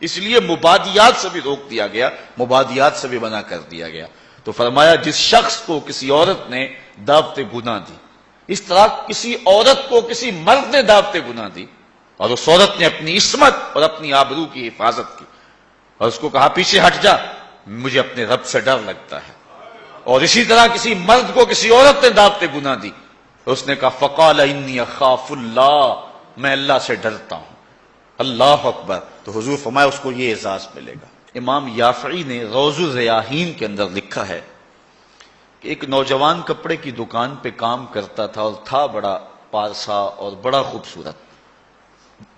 S1: اس لیے مبادیات سے بھی روک دیا گیا، مبادیات سے بھی منع کر دیا گیا۔ تو فرمایا جس شخص کو کسی عورت نے دعوت گناہ دی، اس طرح کسی عورت کو کسی مرد نے دعوت گناہ دی اور اس عورت نے اپنی عصمت اور اپنی آبرو کی حفاظت کی اور اس کو کہا پیچھے ہٹ جا، مجھے اپنے رب سے ڈر لگتا ہے، اور اسی طرح کسی مرد کو کسی عورت نے دعوت گناہ دی، اس نے کہا فقال انی اخاف اللہ، میں اللہ سے ڈرتا ہوں، اللہ اکبر، تو حضور فرمایا اس کو یہ اعزاز ملے گا۔ امام یافعی نے روض الریاحین کے اندر لکھا ہے کہ ایک نوجوان کپڑے کی دکان پہ کام کرتا تھا اور تھا بڑا پارسا اور بڑا خوبصورت،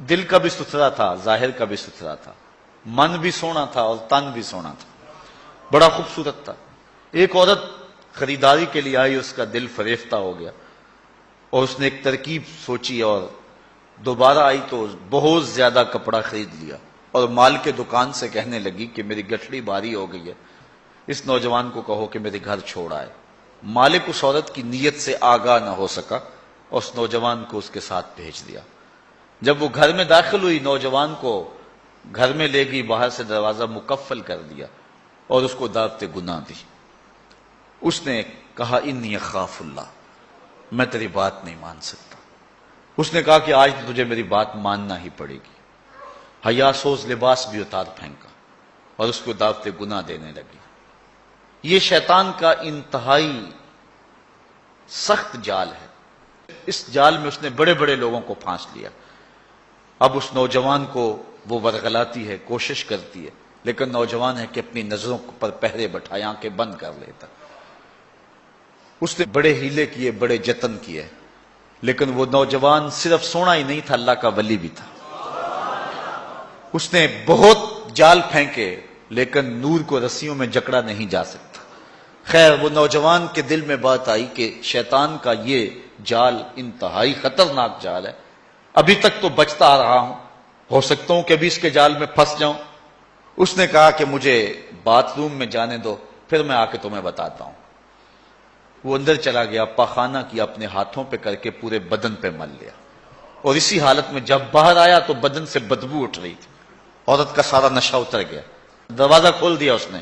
S1: دل کا بھی ستھرا تھا، ظاہر کا بھی ستھرا تھا، من بھی سونا تھا اور تن بھی سونا تھا، بڑا خوبصورت تھا۔ ایک عورت خریداری کے لیے آئی، اس کا دل فریفتہ ہو گیا اور اس نے ایک ترکیب سوچی اور دوبارہ آئی تو بہت زیادہ کپڑا خرید لیا اور مال کے دکان سے کہنے لگی کہ میری گٹھڑی بھاری ہو گئی ہے، اس نوجوان کو کہو کہ میرے گھر چھوڑ آئے۔ مالک اس عورت کی نیت سے آگاہ نہ ہو سکا اور اس نوجوان کو اس کے ساتھ بھیج دیا۔ جب وہ گھر میں داخل ہوئی، نوجوان کو گھر میں لے گئی، باہر سے دروازہ مقفل کر دیا اور اس کو دعوت گناہ دی۔ اس نے کہا انی اخاف اللہ، میں تیری بات نہیں مان سکتا۔ اس نے کہا کہ آج تو تجھے میری بات ماننا ہی پڑے گی۔ حیا سوز لباس بھی اتار پھینکا اور اس کو دعوت گناہ دینے لگی۔ یہ شیطان کا انتہائی سخت جال ہے، اس جال میں اس نے بڑے بڑے لوگوں کو پھانس لیا۔ اب اس نوجوان کو وہ ورغلاتی ہے، کوشش کرتی ہے، لیکن نوجوان ہے کہ اپنی نظروں پر پہرے بٹھائے، آنکھیں بند کر لیتا۔ اس نے بڑے ہیلے کیے، بڑے جتن کیے، لیکن وہ نوجوان صرف سونا ہی نہیں تھا، اللہ کا ولی بھی تھا۔ اس نے بہت جال پھینکے لیکن نور کو رسیوں میں جکڑا نہیں جا سکتا۔ خیر، وہ نوجوان کے دل میں بات آئی کہ شیطان کا یہ جال انتہائی خطرناک جال ہے، ابھی تک تو بچتا آ رہا ہوں، ہو سکتا ہوں کہ ابھی اس کے جال میں پھنس جاؤں۔ اس نے کہا کہ مجھے باتھ روم میں جانے دو، پھر میں آ کے تمہیں بتاتا ہوں۔ وہ اندر چلا گیا، پاخانہ کیا، اپنے ہاتھوں پہ کر کے پورے بدن پہ مل لیا، اور اسی حالت میں جب باہر آیا تو بدن سے بدبو اٹھ رہی تھی، عورت کا سارا نشہ اتر گیا۔ دروازہ کھول دیا اس نے،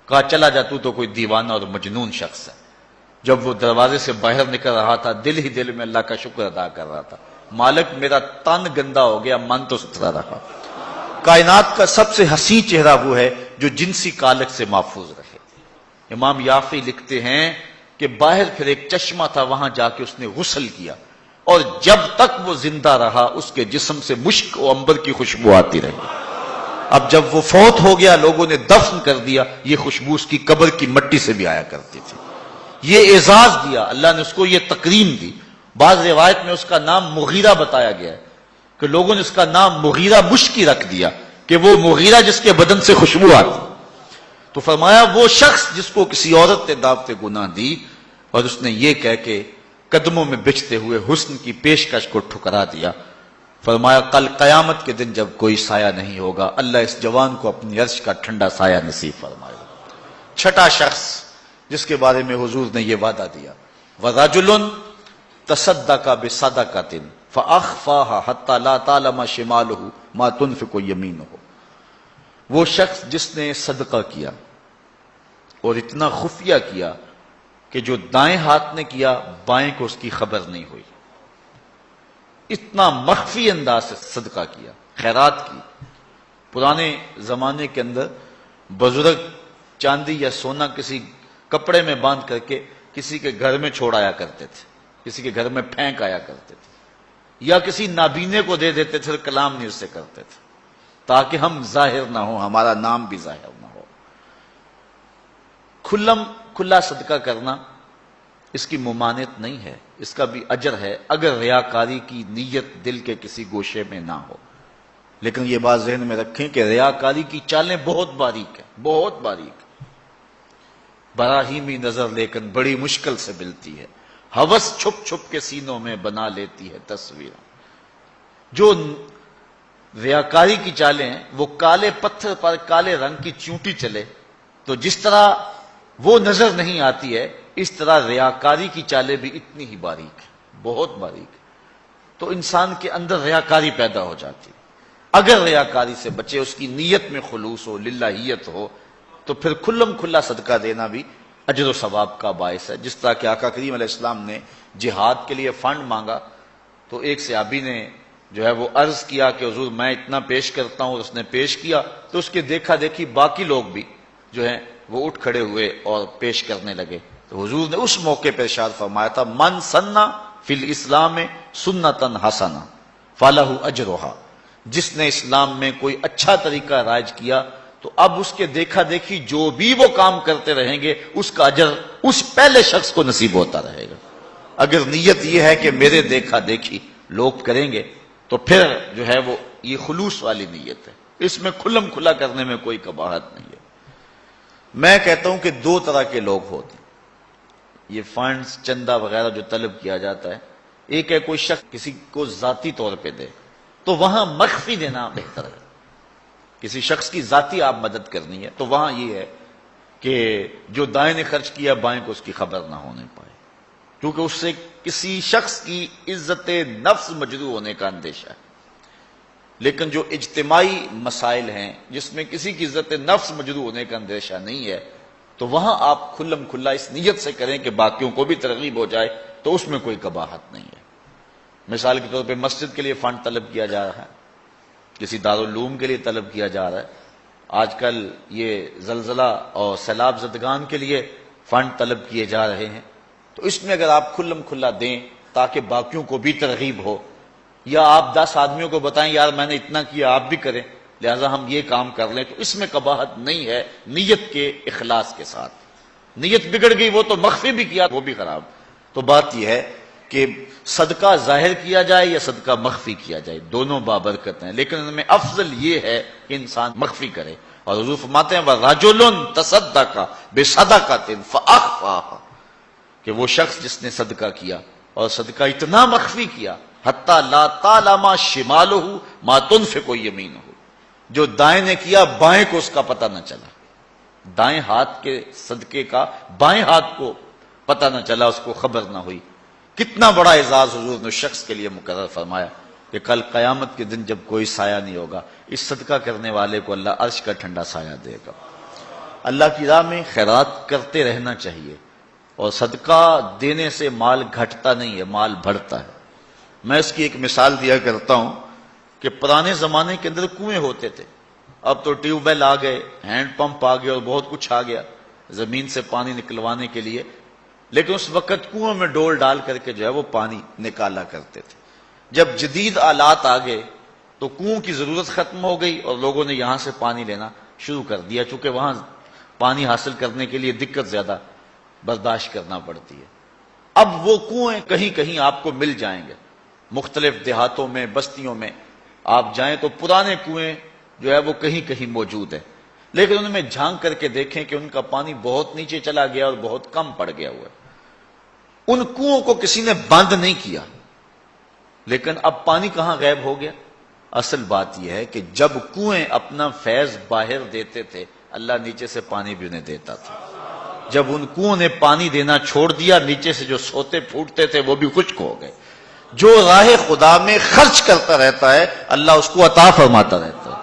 S1: کہا چلا جا، تو کوئی دیوانہ اور مجنون شخص ہے۔ جب وہ دروازے سے باہر نکل رہا تھا، دل ہی دل میں اللہ کا شکر ادا کر رہا تھا، مالک میرا تن گندا ہو گیا، من تو ستھرا رہا۔ کائنات کا سب سے حسین چہرہ وہ ہے جو جنسی کالک سے محفوظ رہے۔ امام یافعی لکھتے ہیں کہ باہر پھر ایک چشمہ تھا، وہاں جا کے اس نے غسل کیا، اور جب تک وہ زندہ رہا اس کے جسم سے مشک و عنبر کی خوشبو آتی رہی۔ اب جب وہ فوت ہو گیا، لوگوں نے دفن کر دیا، یہ خوشبو اس کی قبر کی مٹی سے بھی آیا کرتی تھی۔ یہ اعزاز دیا اللہ نے، اس کو یہ تکریم دی۔ بعض روایت میں اس کا نام مغیرہ بتایا گیا ہے کہ لوگوں نے اس کا نام مغیرہ مشکی رکھ دیا کہ وہ مغیرہ جس کے بدن سے خوشبو آتی۔ تو فرمایا وہ شخص جس کو کسی عورت نے دعوت گناہ دی اور اس نے یہ کہہ کے قدموں میں بچھتے ہوئے حسن کی پیشکش کو ٹھکرا دیا، فرمایا کل قیامت کے دن جب کوئی سایہ نہیں ہوگا، اللہ اس جوان کو اپنی عرش کا ٹھنڈا سایہ نصیب فرمائے گا۔ چھٹا شخص جس کے بارے میں حضور نے یہ وعدہ دیا، وَرَجُلٌ تَصَدَّقَ بِصَدَقَةٍ فَأَخْفَاهَا حَتَّى لَا تَعْلَمَ شِمَالُهُ مَا تُنْفِقُ يَمِينُهُ، وہ شخص جس نے صدقہ کیا اور اتنا خفیہ کیا کہ جو دائیں ہاتھ نے کیا بائیں کو اس کی خبر نہیں ہوئی، اتنا مخفی انداز سے صدقہ کیا، خیرات کی۔ پرانے زمانے کے اندر بزرگ چاندی یا سونا کسی کپڑے میں باندھ کر کے کسی کے گھر میں چھوڑ آیا کرتے تھے، کسی کے گھر میں پھینک آیا کرتے تھے، یا کسی نابینے کو دے دیتے تھے، کلام نہیں اس سے کرتے تھے تاکہ ہم ظاہر نہ ہو، ہمارا نام بھی ظاہر نہ ہو۔ کھلا صدقہ کرنا اس کی ممانعت نہیں ہے، اس کا بھی اجر ہے اگر ریاکاری کی نیت دل کے کسی گوشے میں نہ ہو۔ لیکن یہ بات ذہن میں رکھیں کہ ریاکاری کی چالیں بہت باریک ہیں، بہت باریک، براہیمی نظر لیکن بڑی مشکل سے ملتی ہے، ہوس چھپ چھپ کے سینوں میں بنا لیتی ہے تصویر۔ جو ریاکاری کی چالیں ہیں وہ کالے پتھر پر کالے رنگ کی چونٹی چلے تو جس طرح وہ نظر نہیں آتی ہے، اس طرح ریاکاری کی چالیں بھی اتنی ہی باریک ہے، بہت باریک ہے۔ تو انسان کے اندر ریاکاری پیدا ہو جاتی ہے۔ اگر ریاکاری سے بچے، اس کی نیت میں خلوص ہو، للہیت ہو، تو پھر کھلا صدقہ دینا بھی اجر و ثواب کا باعث ہے۔ جس طرح کہ آقا کریم علیہ السلام نے جہاد کے لیے فنڈ مانگا تو ایک صحابی نے جو ہے وہ عرض کیا کہ حضور میں اتنا پیش کرتا ہوں، اس نے پیش کیا تو اس کے دیکھا دیکھی باقی لوگ بھی جو ہیں وہ اٹھ کھڑے ہوئے اور پیش کرنے لگے۔ تو حضور نے اس موقع پر ارشاد فرمایا تھا، من سنہ فی الاسلام سنتا حسنہ فلہ اجرھا، جس نے اسلام میں کوئی اچھا طریقہ رائج کیا تو اب اس کے دیکھا دیکھی جو بھی وہ کام کرتے رہیں گے اس کا اجر اس پہلے شخص کو نصیب ہوتا رہے گا۔ اگر نیت یہ ہے کہ میرے دیکھا دیکھی لوگ کریں گے تو پھر جو ہے وہ یہ خلوص والی نیت ہے، اس میں کھلم کھلا کرنے میں کوئی قباحت نہیں ہے۔ میں کہتا ہوں کہ دو طرح کے لوگ ہوتے ہیں، یہ فنڈز چندہ وغیرہ جو طلب کیا جاتا ہے، ایک ہے کوئی شخص کسی کو ذاتی طور پہ دے تو وہاں مخفی دینا بہتر ہے۔ کسی شخص کی ذاتی آپ مدد کرنی ہے تو وہاں یہ ہے کہ جو دائیں نے خرچ کیا بائیں کو اس کی خبر نہ ہونے پائے، کیونکہ اس سے کسی شخص کی عزت نفس مجروح ہونے کا اندیشہ ہے۔ لیکن جو اجتماعی مسائل ہیں جس میں کسی کی عزت نفس مجروح ہونے کا اندیشہ نہیں ہے تو وہاں آپ کھلم کھلا اس نیت سے کریں کہ باقیوں کو بھی ترغیب ہو جائے تو اس میں کوئی قباحت نہیں ہے۔ مثال کے طور پہ مسجد کے لیے فنڈ طلب کیا جا رہا ہے، کسی دارالعلوم کے لیے طلب کیا جا رہا ہے، آج کل یہ زلزلہ اور سیلاب زدگان کے لیے فنڈ طلب کیے جا رہے ہیں، تو اس میں اگر آپ کھلم کھلا دیں تاکہ باقیوں کو بھی ترغیب ہو، یا آپ 10 آدمیوں کو بتائیں یار میں نے اتنا کیا آپ بھی کریں لہذا ہم یہ کام کر لیں، تو اس میں قباحت نہیں ہے نیت کے اخلاص کے ساتھ۔ نیت بگڑ گئی وہ تو مخفی بھی کیا وہ بھی خراب۔ تو بات یہ ہے کہ صدقہ ظاہر کیا جائے یا صدقہ مخفی کیا جائے دونوں بابرکت ہیں، لیکن ان میں افضل یہ ہے کہ انسان مخفی کرے۔ اور حضور فرماتے ہیں وَرَجُلٌ تَصَدَّقَ بِصَدَقَةٍ فَأَخْفَاهَا، کہ وہ شخص جس نے صدقہ کیا اور صدقہ اتنا مخفی کیا حتیٰ لا تعلم شمالہ ما تنفق یمینہ، جو دائیں نے کیا بائیں کو اس کا پتہ نہ چلا، دائیں ہاتھ کے صدقے کا بائیں ہاتھ کو پتہ نہ چلا، اس کو خبر نہ ہوئی۔ کتنا بڑا اعزاز حضور نے اس شخص کے لیے مقرر فرمایا کہ کل قیامت کے دن جب کوئی سایہ نہیں ہوگا اس صدقہ کرنے والے کو اللہ عرش کا ٹھنڈا سایہ دے گا۔ اللہ کی راہ میں خیرات کرتے رہنا چاہیے، اور صدقہ دینے سے مال گھٹتا نہیں ہے، مال بڑھتا ہے۔ میں اس کی ایک مثال دیا کرتا ہوں کہ پرانے زمانے کے اندر کنویں ہوتے تھے، اب تو ٹیوب ویل آ گئے، ہینڈ پمپ آ گئے اور بہت کچھ آ گیا زمین سے پانی نکلوانے کے لیے، لیکن اس وقت کنویں میں ڈول ڈال کر کے جو ہے وہ پانی نکالا کرتے تھے۔ جب جدید آلات آ گئے تو کنویں کی ضرورت ختم ہو گئی اور لوگوں نے یہاں سے پانی لینا شروع کر دیا، چونکہ وہاں پانی حاصل کرنے کے لیے دقت زیادہ برداشت کرنا پڑتی ہے۔ اب وہ کنویں کہیں کہیں آپ کو مل جائیں گے، مختلف دیہاتوں میں بستیوں میں آپ جائیں تو پرانے کنویں جو ہے وہ کہیں کہیں موجود ہے، لیکن ان میں جھانک کر کے دیکھیں کہ ان کا پانی بہت نیچے چلا گیا اور بہت کم پڑ گیا ہوا ہے۔ ان کنووں کو کسی نے بند نہیں کیا، لیکن اب پانی کہاں غائب ہو گیا؟ اصل بات یہ ہے کہ جب کنویں اپنا فیض باہر دیتے تھے اللہ نیچے سے پانی بھی انہیں دیتا تھا، جب ان کنووں نے پانی دینا چھوڑ دیا نیچے سے جو سوتے پھوٹتے تھے وہ بھی خشک ہو گئے۔ جو راہ خدا میں خرچ کرتا رہتا ہے اللہ اس کو عطا فرماتا رہتا ہے۔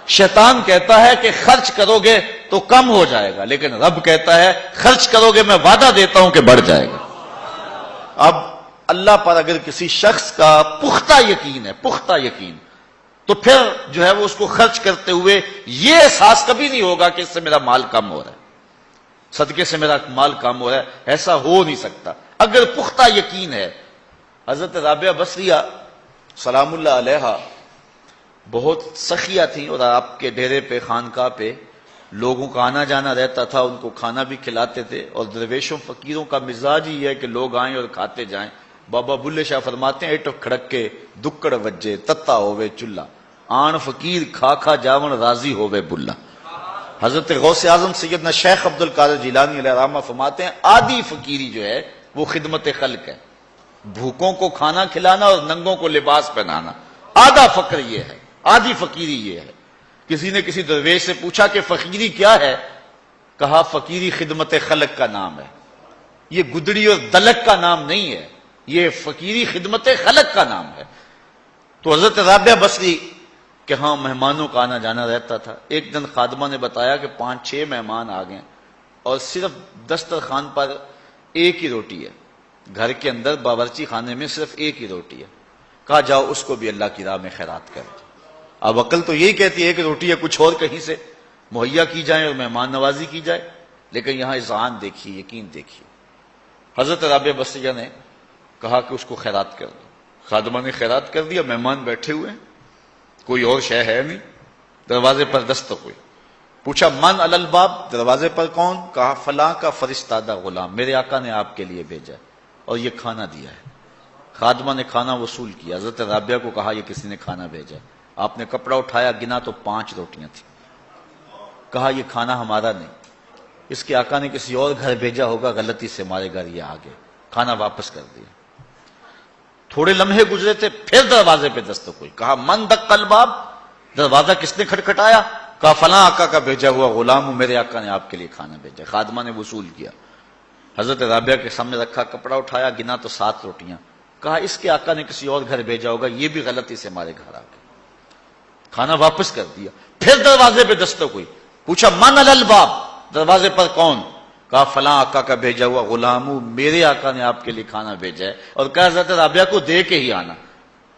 S1: شیطان کہتا ہے کہ خرچ کرو گے تو کم ہو جائے گا، لیکن رب کہتا ہے خرچ کرو گے میں وعدہ دیتا ہوں کہ بڑھ جائے گا۔ اب اللہ پر اگر کسی شخص کا پختہ یقین ہے، پختہ یقین، تو پھر جو ہے وہ اس کو خرچ کرتے ہوئے یہ احساس کبھی نہیں ہوگا کہ اس سے میرا مال کم ہو رہا ہے، صدقے سے میرا مال کم ہو رہا ہے، ایسا ہو نہیں سکتا اگر پختہ یقین ہے۔ حضرت رابعہ بصریہ سلام اللہ علیہا بہت سخیہ تھیں اور آپ کے ڈیرے پہ خانقاہ پہ لوگوں کا آنا جانا رہتا تھا، ان کو کھانا بھی کھلاتے تھے، اور درویشوں فقیروں کا مزاج ہی ہے کہ لوگ آئیں اور کھاتے جائیں۔ بابا بلے شاہ فرماتے ہیں ایٹو کھڑک کے دکڑ وجے تتا ہوئے چلہ، آن فقیر کھا کھا جاون راضی ہوئے بلہ۔ حضرت غوث اعظم سیدنا شیخ عبد القادر جیلانی علیہ الرحمہ فرماتے ہیں آدھی فقیری جو ہے وہ خدمت خلق ہے، بھوکوں کو کھانا کھلانا اور ننگوں کو لباس پہنانا، آدھا فقر یہ ہے، آدھی فقیری یہ ہے۔ کسی نے کسی درویش سے پوچھا کہ فقیری کیا ہے؟ کہا فقیری خدمت خلق کا نام ہے، یہ گدڑی اور دلک کا نام نہیں ہے، یہ فقیری خدمت خلق کا نام ہے۔ تو حضرت رابعہ بصری کہ ہاں مہمانوں کا آنا جانا رہتا تھا۔ ایک دن خادمہ نے بتایا کہ 5-6 مہمان آ گئے اور صرف دسترخوان پر ایک ہی روٹی ہے، گھر کے اندر باورچی خانے میں صرف ایک ہی روٹی ہے۔ کہا جاؤ اس کو بھی اللہ کی راہ میں خیرات کر دو۔ اب عقل تو یہی کہتی ہے ایک روٹی ہے کچھ اور کہیں سے مہیا کی جائے اور مہمان نوازی کی جائے، لیکن یہاں اذعان دیکھیے، یقین دیکھیے۔ حضرت رابعہ بصریہ نے کہا کہ اس کو خیرات کر دو۔ خادمہ نے خیرات کر دیا، مہمان بیٹھے ہوئے ہیں، کوئی اور شے ہے نہیں، دروازے پر دستک ہوئی، پوچھا من علی الباب، دروازے پر کون؟ کہا فلاں کا فرستادہ غلام، میرے آقا نے آپ کے لیے بھیجا اور یہ کھانا دیا ہے۔ خادمہ نے کھانا وصول کیا، حضرت رابعہ کو کہا یہ کسی نے کھانا بھیجا ہے۔ آپ نے کپڑا اٹھایا، گنا تو 5 روٹیاں تھیں، کہا یہ کھانا ہمارا نہیں، اس کے آقا نے کسی اور گھر بھیجا ہوگا، غلطی سے ہمارے گھر یہ آ گئے، کھانا واپس کر دیا۔ تھوڑے لمحے گزرے تھے، پھر دروازے پہ دستک ہوئی، کہا من دق الباب، دروازہ کس نے کھٹکھٹایا؟ کہا فلاں آقا کا بھیجا ہوا غلام ہوں، میرے آقا نے آپ کے لیے کھانا بھیجا۔ خادمہ نے وصول کیا، حضرت رابعہ کے سامنے رکھا، کپڑا اٹھایا، گنا تو 7 روٹیاں، کہا اس کے آقا نے کسی اور گھر بھیجا ہوگا، یہ بھی غلطی سے ہمارے گھر آ گئے، کھانا واپس کر دیا۔ پھر دروازے پہ دستک ہوئی، پوچھا من علی الباب، دروازے پر کون؟ کہا فلاں آقا کا بھیجا ہوا غلام ہوں، میرے آقا نے آپ کے لیے کھانا بھیجا ہے، اور کہا حضرت رابعہ کو دے کے ہی آنا۔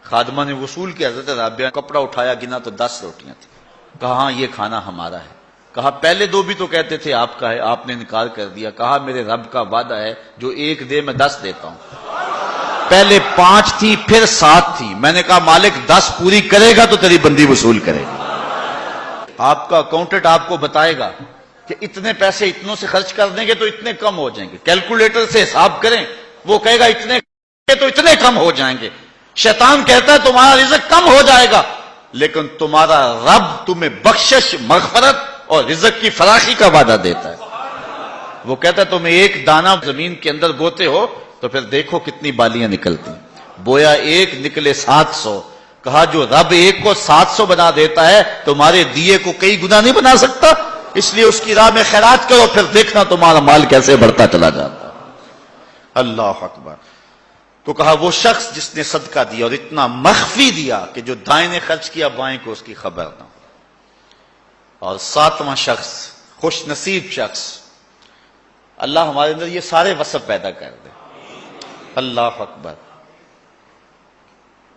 S1: خادمہ نے وصول کیا، حضرت رابعہ کپڑا اٹھایا، گنا تو 10 روٹیاں تھیں، کہا ہاں یہ کھانا ہمارا ہے۔ کہا پہلے 2 بھی تو کہتے تھے آپ کا ہے، آپ نے انکار کر دیا۔ کہا میرے رب کا وعدہ ہے جو 1 دے میں 10 دیتا ہوں، پہلے 5 تھی پھر 7 تھی، میں نے کہا مالک 10 پوری کرے گا تو تیری بندی وصول کرے گا۔ آپ کا اکاؤنٹنٹ آپ کو بتائے گا کہ اتنے پیسے اتنوں سے خرچ کر دیں گے تو اتنے کم ہو جائیں گے، کیلکولیٹر سے حساب کریں، وہ کہے گا اتنے تو اتنے کم ہو جائیں گے۔ شیطان کہتا ہے تمہارا رزق کم ہو جائے گا، لیکن تمہارا رب تمہیں بخشش، مغفرت اور رزق کی فراخی کا وعدہ دیتا ہے۔ وہ کہتا ہے تم 1 دانہ زمین کے اندر بوتے ہو تو پھر دیکھو کتنی بالیاں نکلتی ہیں، بویا 1 نکلے 700۔ کہا جو رب 1 کو 700 بنا دیتا ہے تمہارے دیے کو کئی گنا نہیں بنا سکتا، اس لیے اس کی راہ میں خیرات کرو، پھر دیکھنا تمہارا مال کیسے بڑھتا چلا جاتا ہے۔ اللہ اکبر۔ تو کہا وہ شخص جس نے صدقہ دیا اور اتنا مخفی دیا کہ جو دائیں نے خرچ کیا بائیں کو اس کی خبر نہ ہو۔ اور 7واں شخص، خوش نصیب شخص، اللہ ہمارے اندر یہ سارے وصف پیدا کر دے۔ اللہ اکبر۔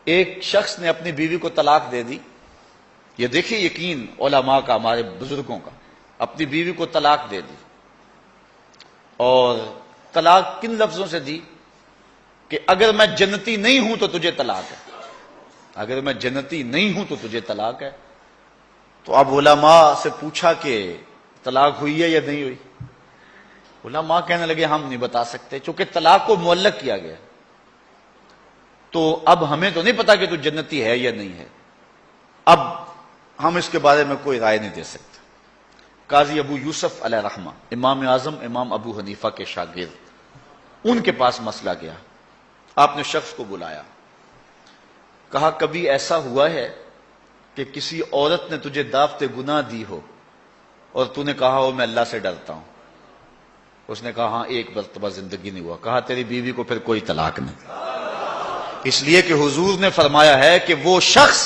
S1: ایک شخص نے اپنی بیوی کو طلاق دے دی، یہ دیکھیے یقین علماء کا، ہمارے بزرگوں کا، اپنی بیوی کو طلاق دے دی، اور طلاق کن لفظوں سے دی کہ اگر میں جنتی نہیں ہوں تو تجھے طلاق ہے، اگر میں جنتی نہیں ہوں تو تجھے طلاق ہے۔ تو اب علماء سے پوچھا کہ طلاق ہوئی ہے یا نہیں ہوئی؟ علماء کہنے لگے ہم نہیں بتا سکتے، چونکہ طلاق کو معلق کیا گیا، تو اب ہمیں تو نہیں پتا کہ تو جنتی ہے یا نہیں ہے، اب ہم اس کے بارے میں کوئی رائے نہیں دے سکتے۔ قاضی ابو یوسف علیہ رحمہ، امام اعظم امام ابو حنیفہ کے شاگرد، ان کے پاس مسئلہ گیا، آپ نے شخص کو بلایا، کہا کبھی ایسا ہوا ہے کہ کسی عورت نے تجھے دعوت گناہ دی ہو اور تو نے کہا ہو میں اللہ سے ڈرتا ہوں؟ اس نے کہا ہاں 1 مرتبہ زندگی نہیں ہوا۔ کہا تیری بیوی کو پھر کوئی طلاق نہیں، اس لیے کہ حضور نے فرمایا ہے کہ وہ شخص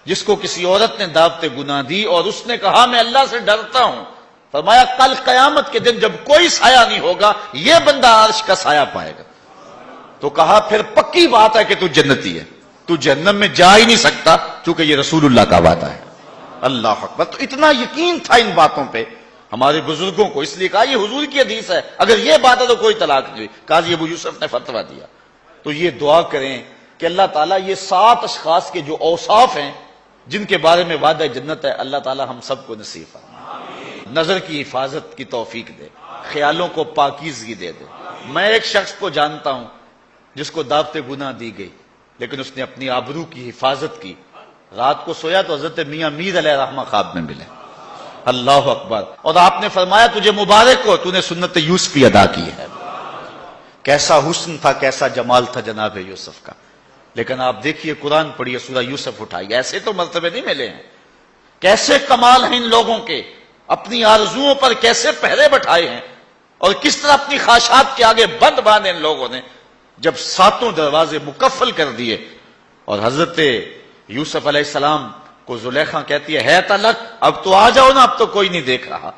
S1: جس کو کسی عورت نے دعوت گناہ دی اور اس نے کہا میں اللہ سے ڈرتا ہوں، فرمایا کل قیامت کے دن جب کوئی سایہ نہیں ہوگا یہ بندہ عرش کا سایہ پائے گا۔ تو کہا پھر پکی بات ہے کہ تو جنتی ہے، تو جہنم میں جا ہی نہیں سکتا، چونکہ یہ رسول اللہ کا وعدہ ہے۔ اللہ اکبر۔ تو اتنا یقین تھا ان باتوں پہ ہمارے بزرگوں کو، اس لیے کہا یہ حضور کی حدیث ہے، اگر یہ بات ہے تو کوئی طلاق نہیں ہوئی۔ قاضی ابو یوسف نے فتویٰ دیا۔ تو یہ دعا کریں کہ اللہ تعالیٰ یہ 7 اشخاص کے جو اوصاف ہیں جن کے بارے میں وعدہ جنت ہے، اللہ تعالیٰ ہم سب کو نصیب فرمائے، نظر کی حفاظت کی توفیق دے، خیالوں کو پاکیزگی دے دے۔ میں ایک شخص کو جانتا ہوں جس کو دعوت گناہ دی گئی، لیکن اس نے اپنی آبرو کی حفاظت کی، رات کو سویا تو حضرت میاں میر علیہ رحمہ خواب میں ملے۔ اللہ اکبر۔ اور آپ نے فرمایا تجھے مبارک ہو، تو نے سنت یوسفی ادا کی ہے۔ کیسا حسن تھا، کیسا جمال تھا جناب یوسف کا، لیکن آپ دیکھیے قرآن پڑھیے، سورہ یوسف اٹھائیے، ایسے تو مرتبے نہیں ملے ہیں، کیسے کمال ہیں ان لوگوں کے، اپنی آرزوؤں پر کیسے پہرے بٹھائے ہیں، اور کس طرح اپنی خواہشات کے آگے بند باندھے ان لوگوں نے۔ جب 7 دروازے مکفل کر دیے اور حضرت یوسف علیہ السلام کو زلیخا کہتی ہے تلک، اب تو آ جاؤ نا، اب تو کوئی نہیں دیکھ رہا،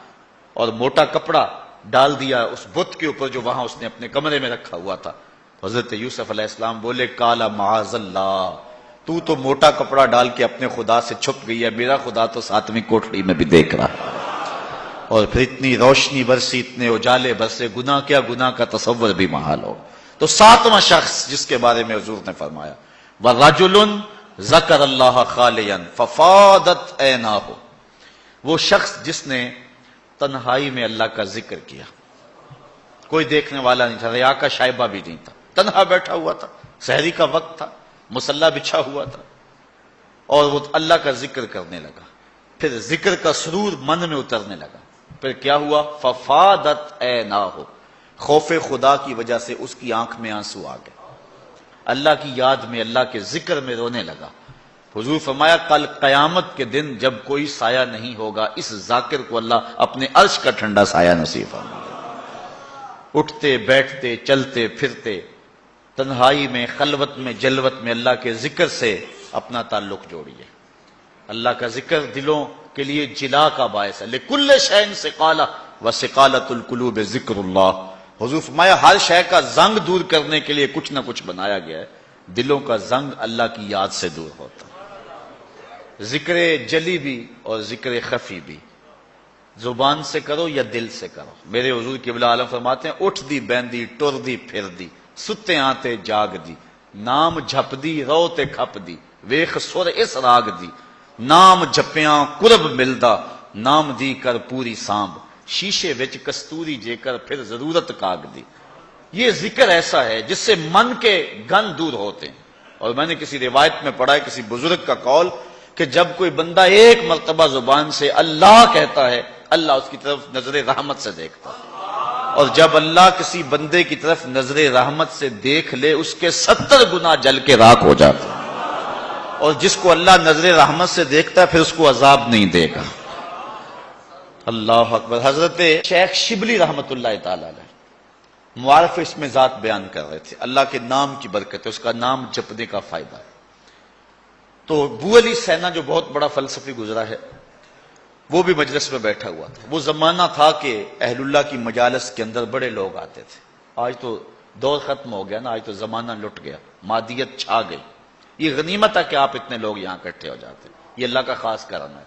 S1: اور موٹا کپڑا ڈال دیا اس بت کے اوپر جو وہاں اس نے اپنے کمرے میں رکھا ہوا تھا۔ حضرت یوسف علیہ السلام بولے کالا معاذ اللہ، تو موٹا کپڑا ڈال کے اپنے خدا سے چھپ گئی ہے، میرا خدا تو 7ویں کوٹڑی میں بھی دیکھ رہا ہے۔ اور پھر اتنی روشنی برسی، اتنے اجالے برسے، گناہ کیا، گناہ کا تصور بھی محال ہو۔ تو 7واں شخص جس کے بارے میں حضور نے فرمایا وَرَجُلٌ ذکر اللہ خالیا ففاضت عیناہ، وہ شخص جس نے تنہائی میں اللہ کا ذکر کیا، کوئی دیکھنے والا نہیں تھا، ریا کا شائبہ بھی نہیں تھا، تنہا بیٹھا ہوا تھا، سحری کا وقت تھا، مصلی بچھا ہوا تھا، اور وہ اللہ کا ذکر کرنے لگا، پھر ذکر کا سرور من میں اترنے لگا، پھر کیا ہوا؟ ففاضت عیناہ، خوف خدا کی وجہ سے اس کی آنکھ میں آنسو آ گئے، اللہ کی یاد میں، اللہ کے ذکر میں رونے لگا۔ حضور فرمایا کل قیامت کے دن جب کوئی سایہ نہیں ہوگا، اس ذاکر کو اللہ اپنے عرش کا ٹھنڈا سایہ نصیب فرمائے۔ اٹھتے بیٹھتے چلتے پھرتے تنہائی میں، خلوت میں، جلوت میں اللہ کے ذکر سے اپنا تعلق جوڑیے۔ اللہ کا ذکر دلوں کے لیے جلا کا باعث ہے۔ لکل شیء سقالہ وسقالۃ القلوب ذکر اللہ۔ حضور فرمایا ہر شے کا زنگ دور کرنے کے لیے کچھ نہ کچھ بنایا گیا ہے، دلوں کا زنگ اللہ کی یاد سے دور ہوتا ہے۔ ذکر جلی بھی اور ذکر خفی بھی، زبان سے کرو یا دل سے کرو۔ میرے حضور قبلہ عالم فرماتے ہیں اٹھ دی بیندی ٹر دی پھر دی، ستے آتے جاگ دی، نام جھپ دی رو تے کھپ دی، ویخ سر اس راگ دی، نام جپیاں قرب ملدا، نام دی کر پوری سانب، شیشے وچ کستوری جے کر پھر ضرورت کاگ دی۔ یہ ذکر ایسا ہے جس سے من کے گن دور ہوتے ہیں۔ اور میں نے کسی روایت میں پڑھا ہے، کسی بزرگ کا قول، کہ جب کوئی بندہ ایک مرتبہ زبان سے اللہ کہتا ہے، اللہ اس کی طرف نظر رحمت سے دیکھتا ہے، اور جب اللہ کسی بندے کی طرف نظر رحمت سے دیکھ لے اس کے 70 گنا جل کے راکھ ہو جاتا ہے، اور جس کو اللہ نظر رحمت سے دیکھتا ہے پھر اس کو عذاب نہیں دے گا۔ اللہ اکبر۔ حضرت شیخ شبلی رحمت اللہ تعالی علیہ معارف اس میں ذات بیان کر رہے تھے، اللہ کے نام کی برکت ہے، اس کا نام جپنے کا فائدہ ہے۔ تو ابو علی سینا جو بہت بڑا فلسفی گزرا ہے، وہ بھی مجلس میں بیٹھا ہوا تھا۔ وہ زمانہ تھا کہ اہل اللہ کی مجالس کے اندر بڑے لوگ آتے تھے۔ آج تو دور ختم ہو گیا نا، آج تو زمانہ لٹ گیا، مادیت چھا گئی۔ یہ غنیمت ہے کہ آپ اتنے لوگ یہاں اکٹھے ہو جاتے ہیں، یہ اللہ کا خاص کرم ہے،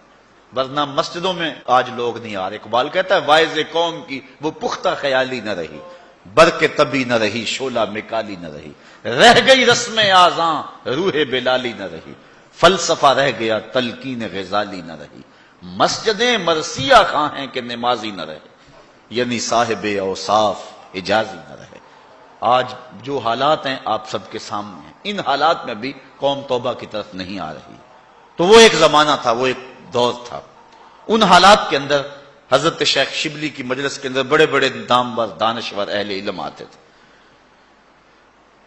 S1: ورنہ مسجدوں میں آج لوگ نہیں آ رہے۔ اقبال کہتا ہے واعظ قوم کی وہ پختہ خیالی نہ رہی، برق طبی نہ رہی، شعلہ مکالی نہ رہی، رہ گئی رسم آزاں روح بلالی نہ رہی، فلسفہ رہ گیا تلقین غزالی نہ رہی، مسجدیں مرثیہ خواں ہیں کہ نمازی نہ رہے، یعنی صاحب اوصاف اجازی نہ رہے۔ آج جو حالات ہیں آپ سب کے سامنے ہیں، ان حالات میں بھی قوم توبہ کی طرف نہیں آ رہی۔ تو وہ ایک زمانہ تھا، وہ ایک دور تھا۔ ان حالات کے اندر حضرت شیخ شبلی کی مجلس کے اندر بڑے بڑے نامور دانشور اہل علم آتے تھے۔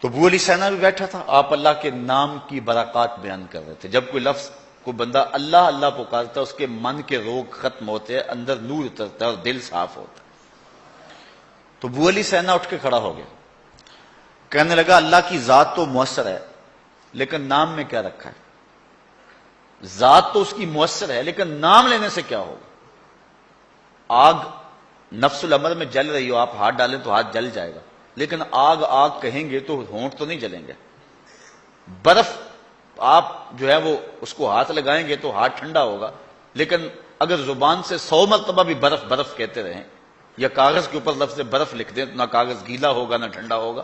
S1: تو ابو علی سینا بھی بیٹھا تھا، آپ اللہ کے نام کی برکات بیان کر رہے تھے۔ جب کوئی لفظ کوئی بندہ اللہ اللہ پکارتا ہے، اس کے من کے روگ ختم ہوتے ہیں، اندر نور اترتا ہے اور دل صاف ہوتا ہے۔ تو ابو علی سینا اٹھ کے کھڑا ہو گیا، کہنے لگا اللہ کی ذات تو مؤثر ہے لیکن نام میں کیا رکھا ہے؟ ذات تو اس کی مؤثر ہے لیکن نام لینے سے کیا ہوگا؟ آگ نفس الامر میں جل رہی ہو، آپ ہاتھ ڈالیں تو ہاتھ جل جائے گا، لیکن آگ آگ کہیں گے تو ہونٹ تو نہیں جلیں گے۔ برف آپ جو ہے وہ اس کو ہاتھ لگائیں گے تو ہاتھ ٹھنڈا ہوگا، لیکن اگر زبان سے 100 مرتبہ بھی برف برف کہتے رہیں یا کاغذ کے اوپر لفظ برف لکھ دیں تو نہ کاغذ گیلا ہوگا نہ ٹھنڈا ہوگا۔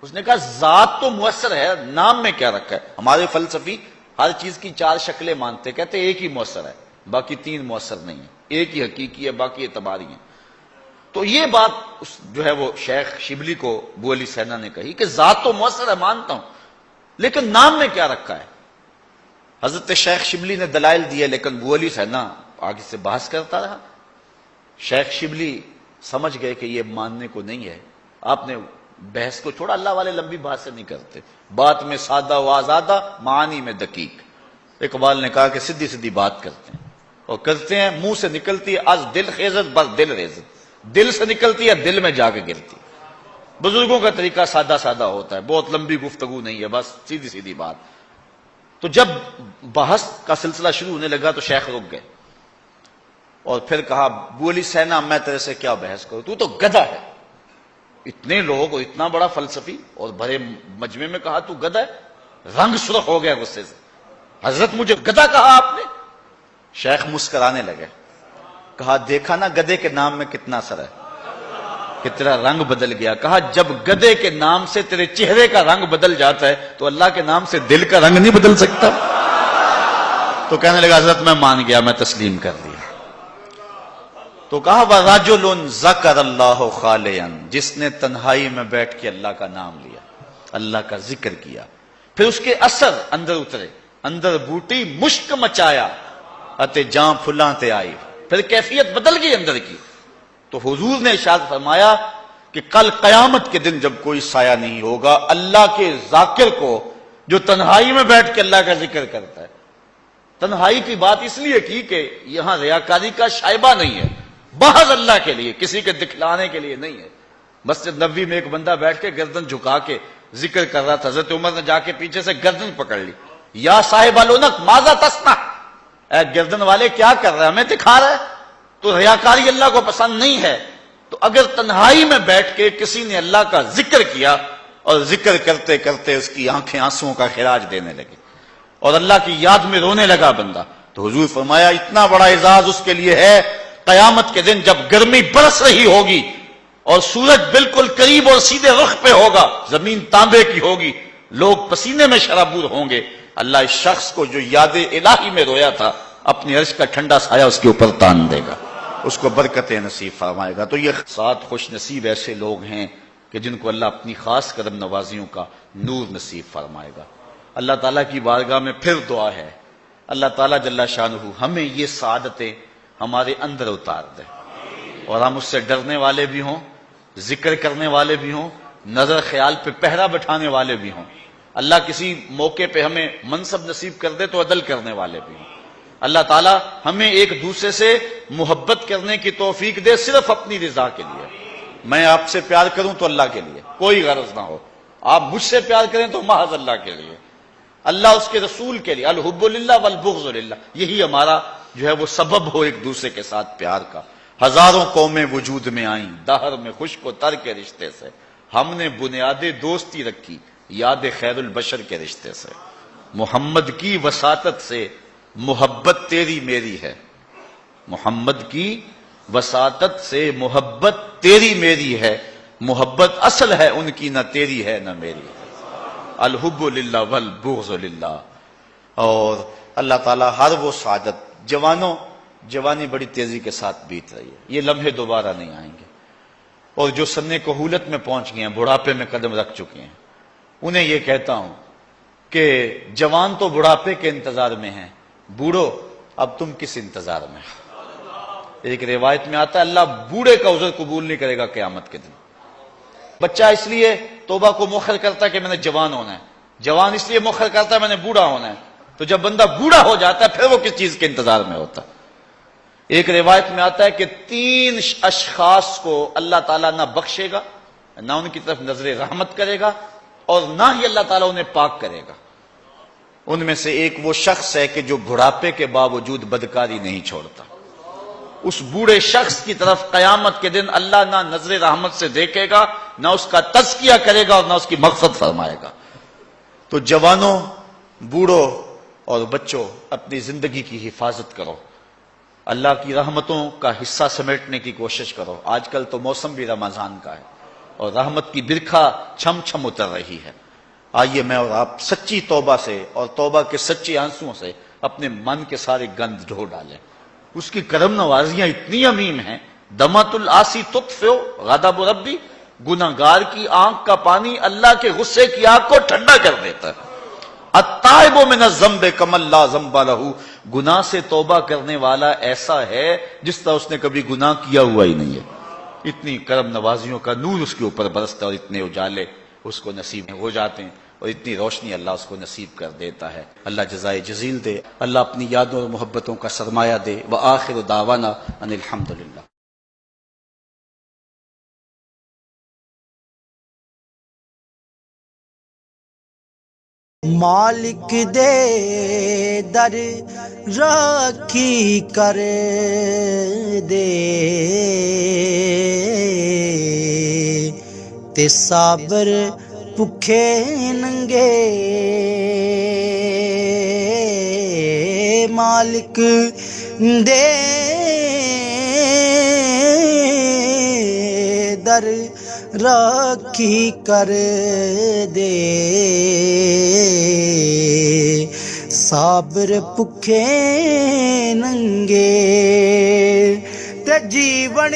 S1: اس نے کہا ذات تو مؤثر ہے، نام میں کیا رکھا ہے؟ ہمارے فلسفی ہر چیز کی 4 شکلیں مانتے، کہتے ایک ہی مؤثر ہے باقی 3 مؤثر نہیں ہیں، ایک ہی حقیقی ہے باقی اعتباری ہیں۔ تو یہ بات جو ہے وہ شیخ شبلی کو ابو علی سینا نے کہی کہ ذات تو مؤثر ہے مانتا ہوں لیکن نام میں کیا رکھا ہے؟ حضرت شیخ شبلی نے دلائل دیے لیکن ابو علی سینا آگے سے بحث کرتا رہا۔ شیخ شبلی سمجھ گئے کہ یہ ماننے کو نہیں ہے، آپ نے بحث کو چھوڑا۔ اللہ والے لمبی بات سے نہیں کرتے، بات میں سادہ و آزادہ، معانی میں دقیق۔ اقبال نے کہا کہ سیدھی سیدھی بات کرتے ہیں، اور کرتے ہیں منہ سے نکلتی ہے از دل خیزت بس دل ریزت، دل سے نکلتی ہے دل میں جا کے گرتی۔ بزرگوں کا طریقہ سادہ سادہ ہوتا ہے، بہت لمبی گفتگو نہیں ہے، بس سیدھی سیدھی بات۔ تو جب بحث کا سلسلہ شروع ہونے لگا تو شیخ رک گئے اور پھر کہا ابو علی سینا میں تیرے سے کیا بحث کروں، تو گدھا ہے۔ اتنے لوگ اور اتنا بڑا فلسفی اور بڑے مجمع میں کہا تو گدھا ہے، رنگ سرخ ہو گیا غصے سے۔ حضرت مجھے گدھا کہا آپ نے؟ شیخ مسکرانے لگے، کہا دیکھا نا گدھے کے نام میں کتنا اثر ہے۔ کہ تیرا رنگ بدل گیا. کہا جب گدھے کے نام سے تیرے چہرے کا رنگ بدل جاتا ہے تو اللہ کے نام سے دل کا رنگ نہیں بدل سکتا. تو کہنے لگا حضرت میں مان گیا, میں تسلیم کر لیا. تو کہا وَرَجُلٌ ذَكَرَ اللَّهُ خَالِيًا, جس نے تنہائی میں بیٹھ کے اللہ کا نام لیا, اللہ کا ذکر کیا, پھر اس کے اثر اندر اترے, اندر بوٹی مشک مچایا اتے جاں پھلاں تے آئی, پھر کیفیت بدل گئی اندر کی. تو حضور نے ارشاد فرمایا کہ کل قیامت کے دن جب کوئی سایہ نہیں ہوگا اللہ کے ذاکر کو جو تنہائی میں بیٹھ کے اللہ کا ذکر کرتا ہے. تنہائی کی بات اس لیے کی کہ یہاں ریاکاری کا شائبہ نہیں ہے, محض اللہ کے لیے, کسی کے دکھلانے کے لیے نہیں ہے. مسجد نبوی میں ایک بندہ بیٹھ کے گردن جھکا کے ذکر کر رہا تھا. حضرت عمر نے جا کے پیچھے سے گردن پکڑ لی. یا صاحب العنق ماذا تصنع, اے گردن والے کیا کر رہا ہے, ہمیں دکھا رہا ہے. تو ریاکاری اللہ کو پسند نہیں ہے. تو اگر تنہائی میں بیٹھ کے کسی نے اللہ کا ذکر کیا اور ذکر کرتے کرتے اس کی آنکھیں آنسوؤں کا خراج دینے لگی اور اللہ کی یاد میں رونے لگا بندہ, تو حضور فرمایا اتنا بڑا اعزاز اس کے لیے ہے قیامت کے دن جب گرمی برس رہی ہوگی اور سورج بالکل قریب اور سیدھے رخ پہ ہوگا, زمین تانبے کی ہوگی, لوگ پسینے میں شرابور ہوں گے, اللہ اس شخص کو جو یاد الہی میں رویا تھا اپنی عرش کا ٹھنڈا سایہ اس کے اوپر تان دے گا, اس کو برکتیں نصیب فرمائے گا. تو یہ 7 خوش نصیب ایسے لوگ ہیں کہ جن کو اللہ اپنی خاص کرم نوازیوں کا نور نصیب فرمائے گا. اللہ تعالیٰ کی بارگاہ میں پھر دعا ہے, اللہ تعالیٰ جل شانہ ہمیں یہ سعادتیں ہمارے اندر اتار دے اور ہم اس سے ڈرنے والے بھی ہوں, ذکر کرنے والے بھی ہوں, نظر خیال پہ پہرا بٹھانے والے بھی ہوں. اللہ کسی موقع پہ ہمیں منصب نصیب کر دے تو عدل کرنے والے بھی ہوں. اللہ تعالیٰ ہمیں ایک دوسرے سے محبت کرنے کی توفیق دے صرف اپنی رضا کے لیے. میں آپ سے پیار کروں تو اللہ کے لیے, کوئی غرض نہ ہو. آپ مجھ سے پیار کریں تو محض اللہ کے لیے, اللہ اس کے رسول کے لیے. الحب للہ والبغض للہ, یہی ہمارا جو ہے وہ سبب ہو ایک دوسرے کے ساتھ پیار کا. ہزاروں قومیں وجود میں آئیں دہر میں خشک و تر کے رشتے سے, ہم نے بنیاد دوستی رکھی یاد خیر البشر کے رشتے سے. محمد کی وساطت سے محبت تیری میری ہے, محمد کی وساطت سے محبت تیری میری ہے, محبت اصل ہے ان کی نہ تیری ہے نہ میری ہے. الحب للہ والبغض للہ. اور اللہ تعالیٰ ہر وہ سعادت, جوانوں جوانی بڑی تیزی کے ساتھ بیت رہی ہے, یہ لمحے دوبارہ نہیں آئیں گے. اور جو سن کہولت میں پہنچ گئے ہیں, بڑھاپے میں قدم رکھ چکے ہیں, انہیں یہ کہتا ہوں کہ جوان تو بڑھاپے کے انتظار میں ہیں, بوڑھو اب تم کس انتظار میں. ایک روایت میں آتا ہے اللہ بوڑھے کا عذر قبول نہیں کرے گا قیامت کے دن. بچہ اس لیے توبہ کو مؤخر کرتا ہے کہ میں نے جوان ہونا ہے, جوان اس لیے مؤخر کرتا ہے میں نے بوڑھا ہونا ہے. تو جب بندہ بوڑھا ہو جاتا ہے پھر وہ کس چیز کے انتظار میں ہوتا. ایک روایت میں آتا ہے کہ 3 اشخاص کو اللہ تعالیٰ نہ بخشے گا, نہ ان کی طرف نظر رحمت کرے گا, اور نہ ہی اللہ تعالیٰ انہیں پاک کرے گا. ان میں سے ایک وہ شخص ہے کہ جو بڑھاپے کے باوجود بدکاری نہیں چھوڑتا. اس بوڑھے شخص کی طرف قیامت کے دن اللہ نہ نظر رحمت سے دیکھے گا, نہ اس کا تزکیہ کرے گا اور نہ اس کی مغفرت فرمائے گا. تو جوانوں, بوڑھوں اور بچوں, اپنی زندگی کی حفاظت کرو, اللہ کی رحمتوں کا حصہ سمیٹنے کی کوشش کرو. آج کل تو موسم بھی رمضان کا ہے اور رحمت کی برکھا چھم چھم اتر رہی ہے. آئیے میں اور آپ سچی توبہ سے اور توبہ کے سچے آنسوؤں سے اپنے من کے سارے گند دھو ڈالیں. اس کی کرم نوازیاں اتنی عمیم ہیں. دمت العاصی تطفئ غضب ربی, گناہگار کی آنکھ کا پانی اللہ کے غصے کی آگ کو ٹھنڈا کر دیتا ہے. التائب من الذنب کمن لا ذنب لہ, گناہ سے توبہ کرنے والا ایسا ہے جس طرح اس نے کبھی گناہ کیا ہوا ہی نہیں ہے. اتنی کرم نوازیوں کا نور اس کے اوپر برستا اور اتنے اجالے اس کو نصیب ہو جاتے ہیں اور اتنی روشنی اللہ اس کو نصیب کر دیتا ہے. اللہ جزائے جزیل دے, اللہ اپنی یادوں اور محبتوں کا سرمایہ دے. وآخر دعوانا ان الحمدللہ.
S2: مالک دے در راکھی کر دے تے صابر بھکھے ننگے. مالک دے در ਦਰ ਰਾਖੀ ਕਰ ਦੇ। ਸਾਬਰ ਭੁੱਖੇ ਨੰਗੇ ਤੇ ਜੀਵਨ